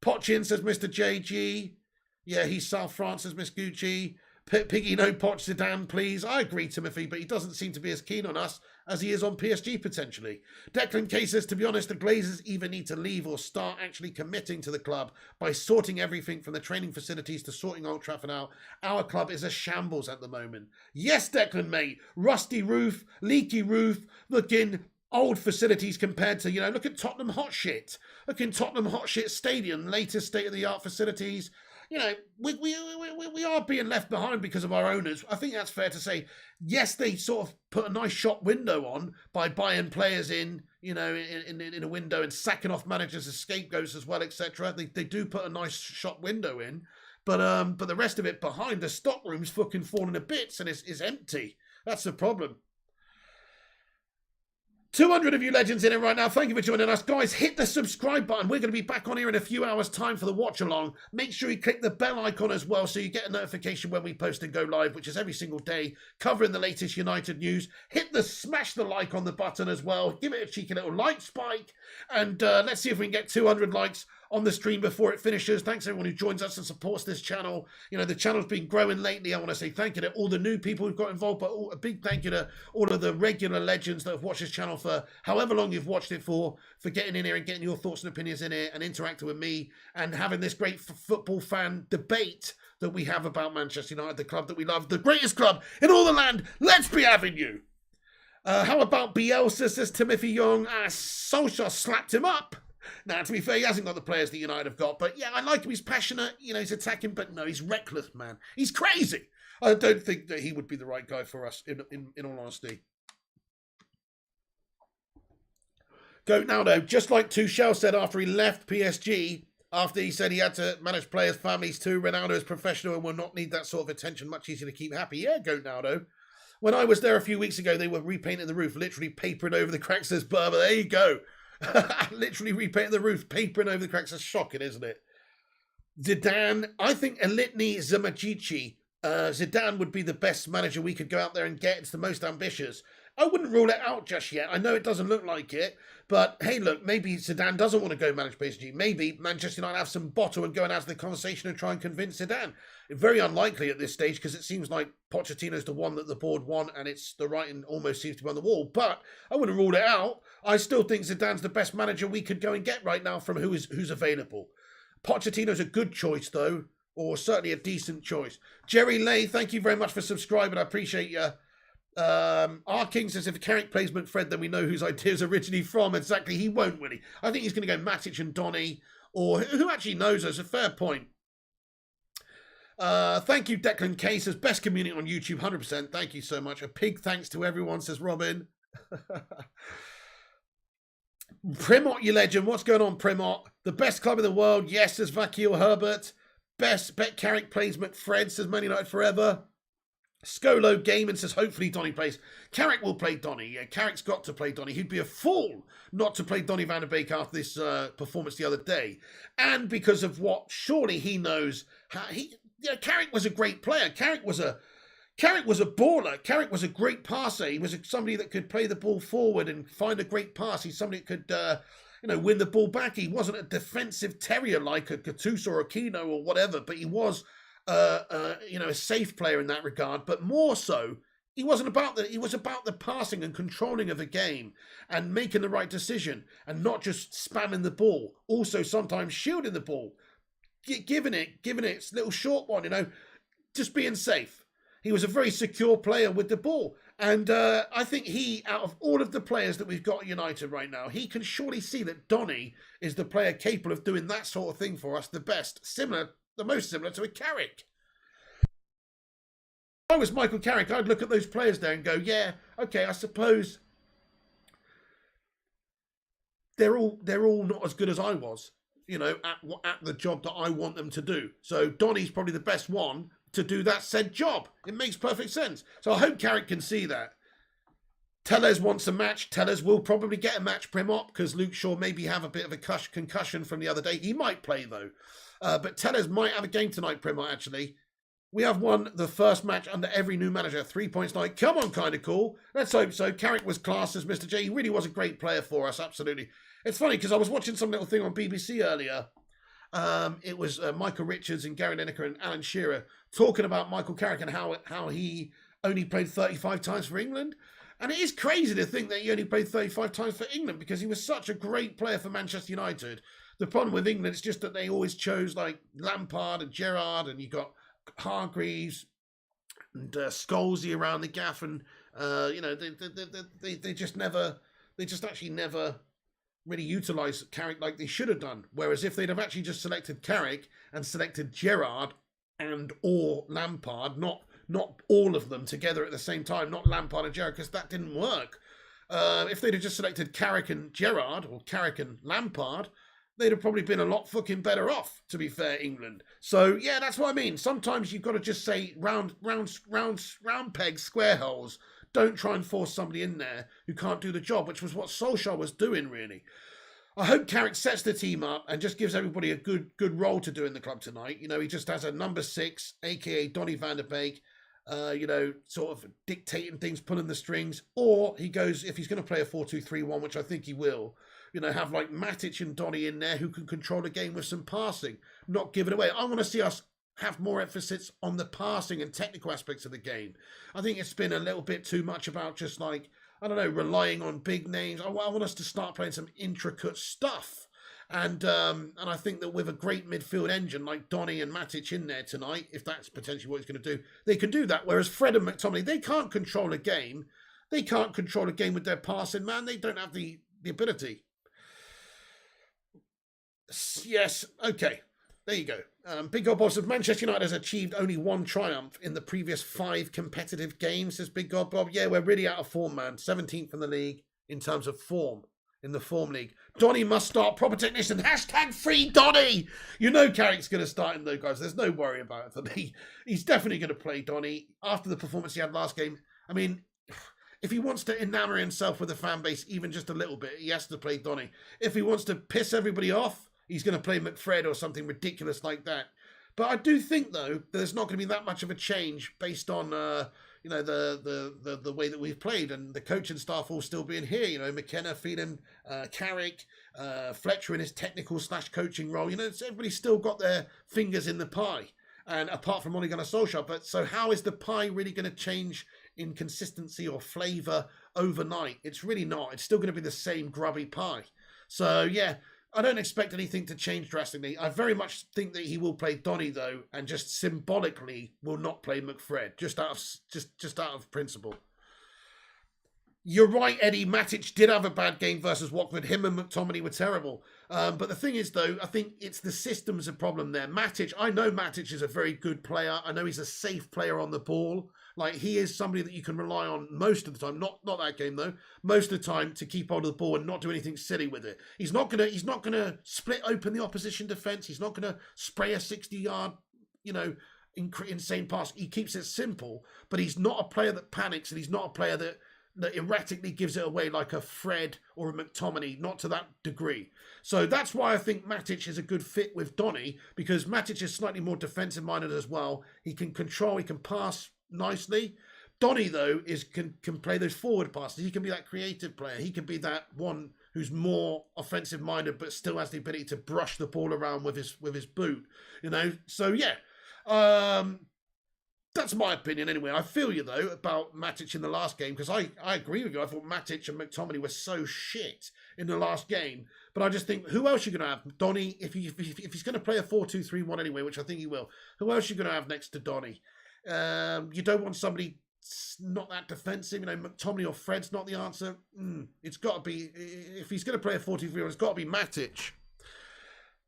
Pochin says Mr. JG. Yeah, he's South France, says Miss Gucci. Piggy, no Poch Zidane, please. I agree, Timothy, but he doesn't seem to be as keen on us as he is on PSG, potentially. Declan K says, to be honest, the Glazers either need to leave or start actually committing to the club by sorting everything from the training facilities to sorting Old Trafford out. Our club is a shambles at the moment. Yes, Declan, mate. Rusty roof, leaky roof, looking old facilities compared to, look at Tottenham Hot Shit. Look in Tottenham Hot Shit Stadium, latest state-of-the-art facilities. We are being left behind because of our owners. I think that's fair to say. Yes, they sort of put a nice shop window on by buying players in a window and sacking off managers as scapegoats as well, etc. They do put a nice shop window in, but the rest of it behind, the stock room's fucking falling to bits and is empty. That's the problem. 200 of you legends in it right now. Thank you for joining us. Guys, hit the subscribe button. We're going to be back on here in a few hours' time for the watch along. Make sure you click the bell icon as well so you get a notification when we post and go live, which is every single day, covering the latest United news. Smash the like on the button as well. Give it a cheeky little like spike. And let's see if we can get 200 likes on the stream before it finishes. Thanks everyone who joins us and supports this channel. The channel's been growing lately. I want to say thank you to all the new people who've got involved, but a big thank you to all of the regular legends that have watched this channel for however long you've watched it for getting in here and getting your thoughts and opinions in here and interacting with me and having this great football fan debate that we have about Manchester United, the club that we love, the greatest club in all the land. Let's be having you. How about Bielsa, says Timothy Young. Solskjaer slapped him up. Now, to be fair, he hasn't got the players that United have got. But yeah, I like him. He's passionate. He's attacking. But no, he's reckless, man. He's crazy. I don't think that he would be the right guy for us, in all honesty. Goat now, though. Just like Tuchel said after he left PSG, after he said he had to manage players' families too, Ronaldo is professional and will not need that sort of attention. Much easier to keep happy. Yeah, Goat now, though. When I was there a few weeks ago, they were repainting the roof, literally papering over the cracks. Says Berber. There you go. Literally repainting the roof, papering over the cracks. That's shocking, isn't it? Zidane, I think Elitni Zamagici, Zidane would be the best manager we could go out there and get. It's the most ambitious. I wouldn't rule it out just yet. I know it doesn't look like it, but hey, look, maybe Zidane doesn't want to go manage PSG. Maybe Manchester United have some bottle and go and have the conversation and try and convince Zidane. Very unlikely at this stage because it seems like Pochettino's the one that the board want and it's the writing almost seems to be on the wall. But I wouldn't rule it out. I still think Zidane's the best manager we could go and get right now from who's available. Pochettino's a good choice, though, or certainly a decent choice. Jerry Lay, thank you very much for subscribing. I appreciate you. Our King says if Carrick plays McFred, then we know whose ideas originally from. Exactly, he won't, will he? I think he's going to go Matic and Donny, or who actually knows us. A fair point. Thank you, Declan K says, best community on YouTube, 100%. Thank you so much. A big thanks to everyone, says Robin. Primot, you legend. What's going on, Primot? The best club in the world, yes, says Vakil Herbert. Best bet Carrick plays McFred, says Man United forever. Scolo Gaming says, hopefully Donny plays. Carrick will play Donny. Yeah, Carrick's got to play Donny. He'd be a fool not to play Donny van der Beek after this performance the other day. And because of what surely he knows, Carrick was a great player. Carrick was a baller. Carrick was a great passer. He was somebody that could play the ball forward and find a great pass. He's somebody that could, win the ball back. He wasn't a defensive terrier like a Gattuso or a Kino or whatever, but he was a safe player in that regard. But more so, he wasn't about that. He was about the passing and controlling of the game and making the right decision and not just spamming the ball. Also, sometimes shielding the ball, giving it a little short one. Just being safe. He was a very secure player with the ball. And I think out of all of the players that we've got at United right now, he can surely see that Donny is the player capable of doing that sort of thing for us the best. The most similar to a Carrick. If I was Michael Carrick, I'd look at those players there and go, yeah, okay, I suppose they're all not as good as I was, at the job that I want them to do. So Donny's probably the best one to do that said job. It makes perfect sense. So I hope Carrick can see that. Tellez wants a match. Tellez will probably get a match, Primop, because Luke Shaw maybe have a bit of a concussion from the other day. He might play, though. But Tellez might have a game tonight, Primop, actually. We have won the first match under every new manager. 3 points tonight. Come on, kind of cool. Let's hope so. Carrick was classed as Mr. J. He really was a great player for us, absolutely. It's funny, because I was watching some little thing on BBC earlier. It was Michael Richards and Gary Lineker and Alan Shearer talking about Michael Carrick and how he only played 35 times for England. And it is crazy to think that he only played 35 times for England because he was such a great player for Manchester United. The problem with England is just that they always chose like Lampard and Gerrard, and you got Hargreaves and Scholesy around the gaff, and they just actually never really utilised Carrick like they should have done. Whereas if they'd have actually just selected Carrick and selected Gerrard or Lampard, not all of them together at the same time, not Lampard and Gerrard, because that didn't work. If they'd have just selected Carrick and Gerrard or Carrick and Lampard, they'd have probably been a lot fucking better off, to be fair, England. So, yeah, that's what I mean. Sometimes you've got to just say round pegs, square holes. Don't try and force somebody in there who can't do the job, which was what Solskjaer was doing, really. I hope Carrick sets the team up and just gives everybody a good role to do in the club tonight. He just has a number 6, a.k.a. Donny van der Beek, sort of dictating things, pulling the strings. Or he goes, if he's going to play a 4-2-3-1, which I think he will, have like Matic and Donny in there who can control the game with some passing, not give it away. I want to see us have more emphasis on the passing and technical aspects of the game. I think it's been a little bit too much about just like, relying on big names. I want us to start playing some intricate stuff. And I think that with a great midfield engine like Donny and Matic in there tonight, if that's potentially what he's going to do, they can do that. Whereas Fred and McTominay, they can't control a game. They can't control a game with their passing, man. They don't have the ability. Yes, okay. There you go. Big God Bob says, Manchester United has achieved only one triumph in the previous 5 competitive games, says Big God Bob. Yeah, we're really out of form, man. 17th in the league in terms of form, in the form league. Donny must start, proper technician. # free Donny. Carrick's going to start him though, guys. There's no worry about it for me. He's definitely going to play Donny after the performance he had last game. I mean, if he wants to enamour himself with the fan base even just a little bit, he has to play Donny. If he wants to piss everybody off, he's going to play McFred or something ridiculous like that. But I do think, though, there's not going to be that much of a change based on, the way that we've played and the coaching staff all still being here. McKenna, Phelan, Carrick, Fletcher in his technical/coaching role. Everybody's still got their fingers in the pie. And apart from Ole Gunnar Solskjaer. But so how is the pie really going to change in consistency or flavour overnight? It's really not. It's still going to be the same grubby pie. So, yeah. I don't expect anything to change drastically. I very much think that he will play Donny though, and just symbolically will not play McFred, just out of principle. You're right, Eddie. Matic did have a bad game versus Watford. Him and McTominay were terrible. But the thing is, though, I think it's the system's a problem there. Matic, I know Matic is a very good player. I know he's a safe player on the ball. Like, he is somebody that you can rely on most of the time. Not that game, though. Most of the time to keep hold of the ball and not do anything silly with it. He's not gonna split open the opposition defence. He's not gonna spray a 60-yard, insane pass. He keeps it simple, but he's not a player that panics, and he's not a player that erratically gives it away like a Fred or a McTominay, not to that degree. So that's why I think Matic is a good fit with Donny, because Matic is slightly more defensive-minded as well. He can control, he can pass nicely. Donny, though, can play those forward passes. He can be that creative player. He can be that one who's more offensive-minded but still has the ability to brush the ball around with his boot. So yeah. That's my opinion anyway. I feel you, though, about Matic in the last game, because I agree with you. I thought Matic and McTominay were so shit in the last game. But I just think, who else are you going to have? Donny, if he's going to play a 4-2-3-1 anyway, which I think he will, who else are you going to have next to Donny? You don't want somebody not that defensive. McTominay or Fred's not the answer. It's got to be, if he's going to play a 4-2-3-1, it's got to be Matic.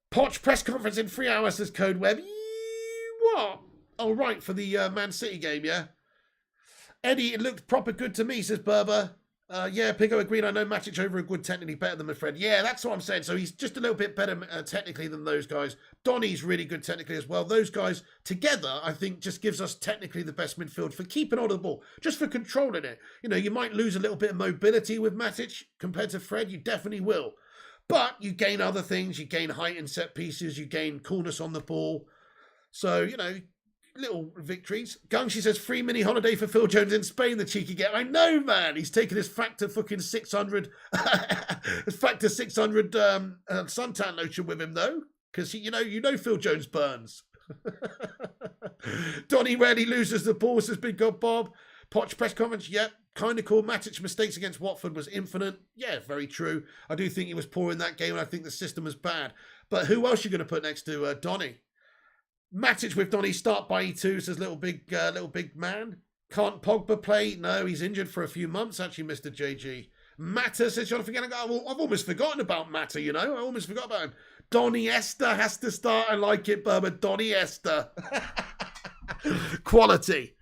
Poch press conference in 3 hours, says Code Web. What? Oh, right, for the Man City game, yeah? Eddie, it looked proper good to me, says Berber. Yeah, Pigo agreed. I know Matic over a good technically better than my friend. Yeah, that's what I'm saying. So he's just a little bit better technically than those guys. Donny's really good technically as well. Those guys together, I think, just gives us technically the best midfield for keeping hold of the ball, just for controlling it. You might lose a little bit of mobility with Matic compared to Fred. You definitely will. But you gain other things. You gain height in set pieces. You gain coolness on the ball. So, little victories. Gungshi says, free mini holiday for Phil Jones in Spain, the cheeky get. I know, man. He's taken his factor fucking 600, his factor 600 suntan lotion with him, though. Because, you know Phil Jones burns. Donny rarely loses the ball, says Big God Bob. Poch press conference, yep. Kind of cool. Matic's mistakes against Watford was infinite. Yeah, very true. I do think he was poor in that game, and I think the system was bad. But who else are you going to put next to Donny? Matic with Donny start by E2, says little big man. Can't Pogba play? No, he's injured for a few months, actually, Mr. JG. Matter, says Jonathan Gannon. I've almost forgotten about Matter, I almost forgot about him. Donny Esther has to start. I like it, Burma. Donny Esther. Quality.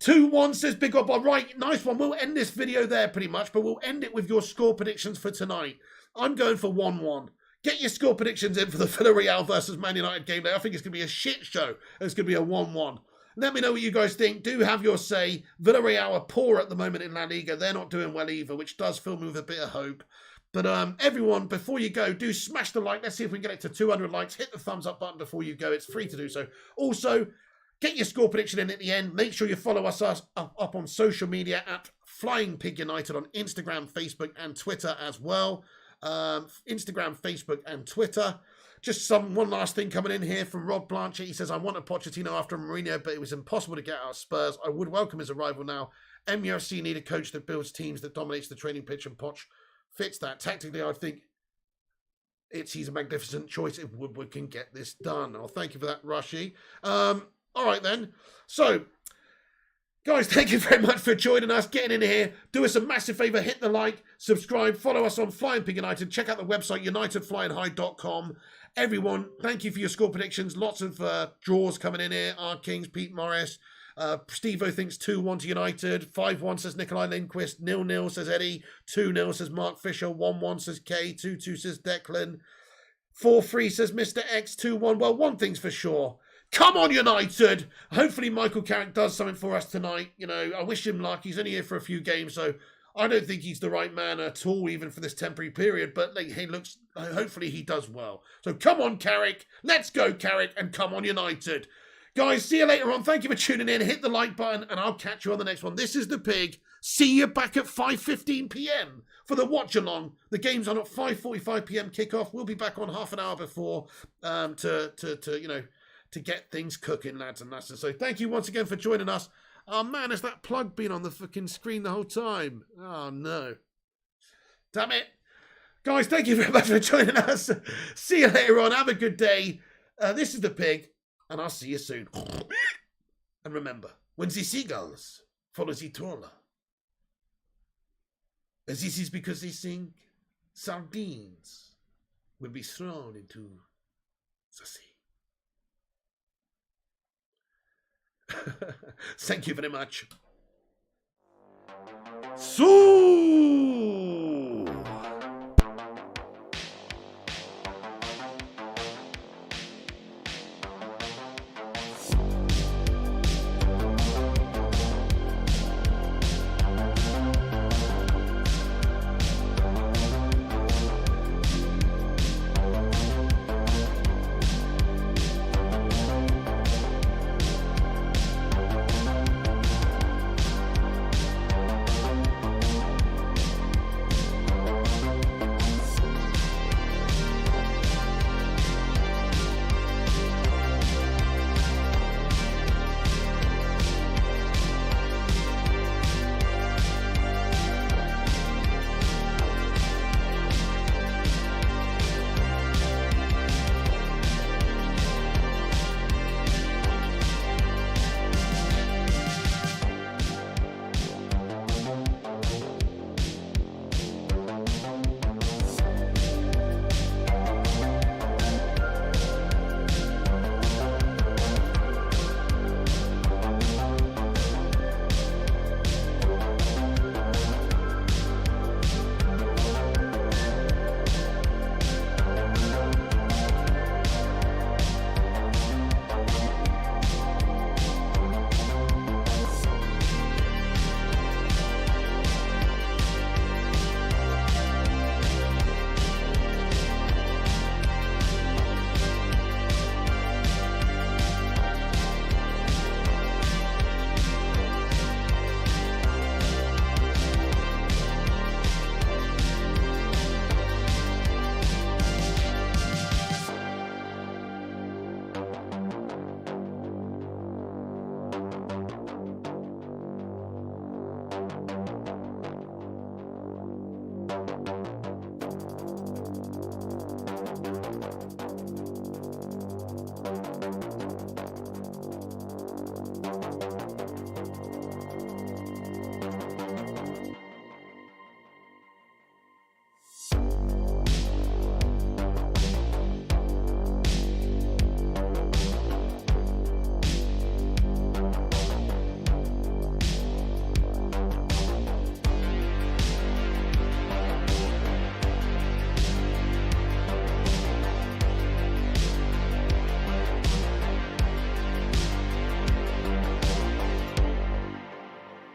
2-1, says Big Up. All right, nice one. We'll end this video there pretty much, but we'll end it with your score predictions for tonight. I'm going for 1-1. Get your score predictions in for the Villarreal versus Man United game day. I think it's going to be a shit show. It's going to be a 1-1. Let me know what you guys think. Do have your say. Villarreal are poor at the moment in La Liga. They're not doing well either, which does fill me with a bit of hope. But everyone, before you go, do smash the like. Let's see if we can get it to 200 likes. Hit the thumbs up button before you go. It's free to do so. Also, get your score prediction in at the end. Make sure you follow us up on social media at Flying Pig United on Instagram, Facebook, and Twitter as well. Instagram, Facebook, and Twitter. Just one last thing coming in here from Rob Blanchett. He says, I want a Pochettino after Mourinho, but it was impossible to get out of Spurs. I would welcome his arrival now. MUFC need a coach that builds teams, that dominates the training pitch, and Poch fits that. Tactically, I think he's a magnificent choice if Woodward can get this done. Oh, thank you for that, Rushy. All right, then. So, guys, thank you very much for joining us, getting in here. Do us a massive favour, hit the like, subscribe, follow us on Flying Pig United. Check out the website, unitedflyinghigh.com. Everyone, thank you for your score predictions. Lots of draws coming in here. R Kings, Pete Morris. Steve-O thinks 2-1 to United. 5-1 says Nikolai Lindquist. 0-0 says Eddie. 2-0 says Mark Fisher. 1-1 says K. 2-2 says Declan. 4-3 says Mr. X. 2-1. Well, one thing's for sure. Come on, United! Hopefully Michael Carrick does something for us tonight. I wish him luck. He's only here for a few games, so I don't think he's the right man at all, even for this temporary period. But hopefully he does well. So come on, Carrick. Let's go, Carrick, and come on, United. Guys, see you later on. Thank you for tuning in. Hit the like button, and I'll catch you on the next one. This is The Pig. See you back at 5:15 p.m. for the watch-along. The game's on at 5:45 p.m. kickoff. We'll be back on half an hour before to get things cooking, lads and lasses. So thank you once again for joining us. Oh, man, has that plug been on the fucking screen the whole time? Oh, no. Damn it. Guys, thank you very much for joining us. See you later on. Have a good day. This is The Pig, and I'll see you soon. And remember, when the seagulls follow the trawler, This is because they think sardines will be thrown into the sea. Thank you very much. So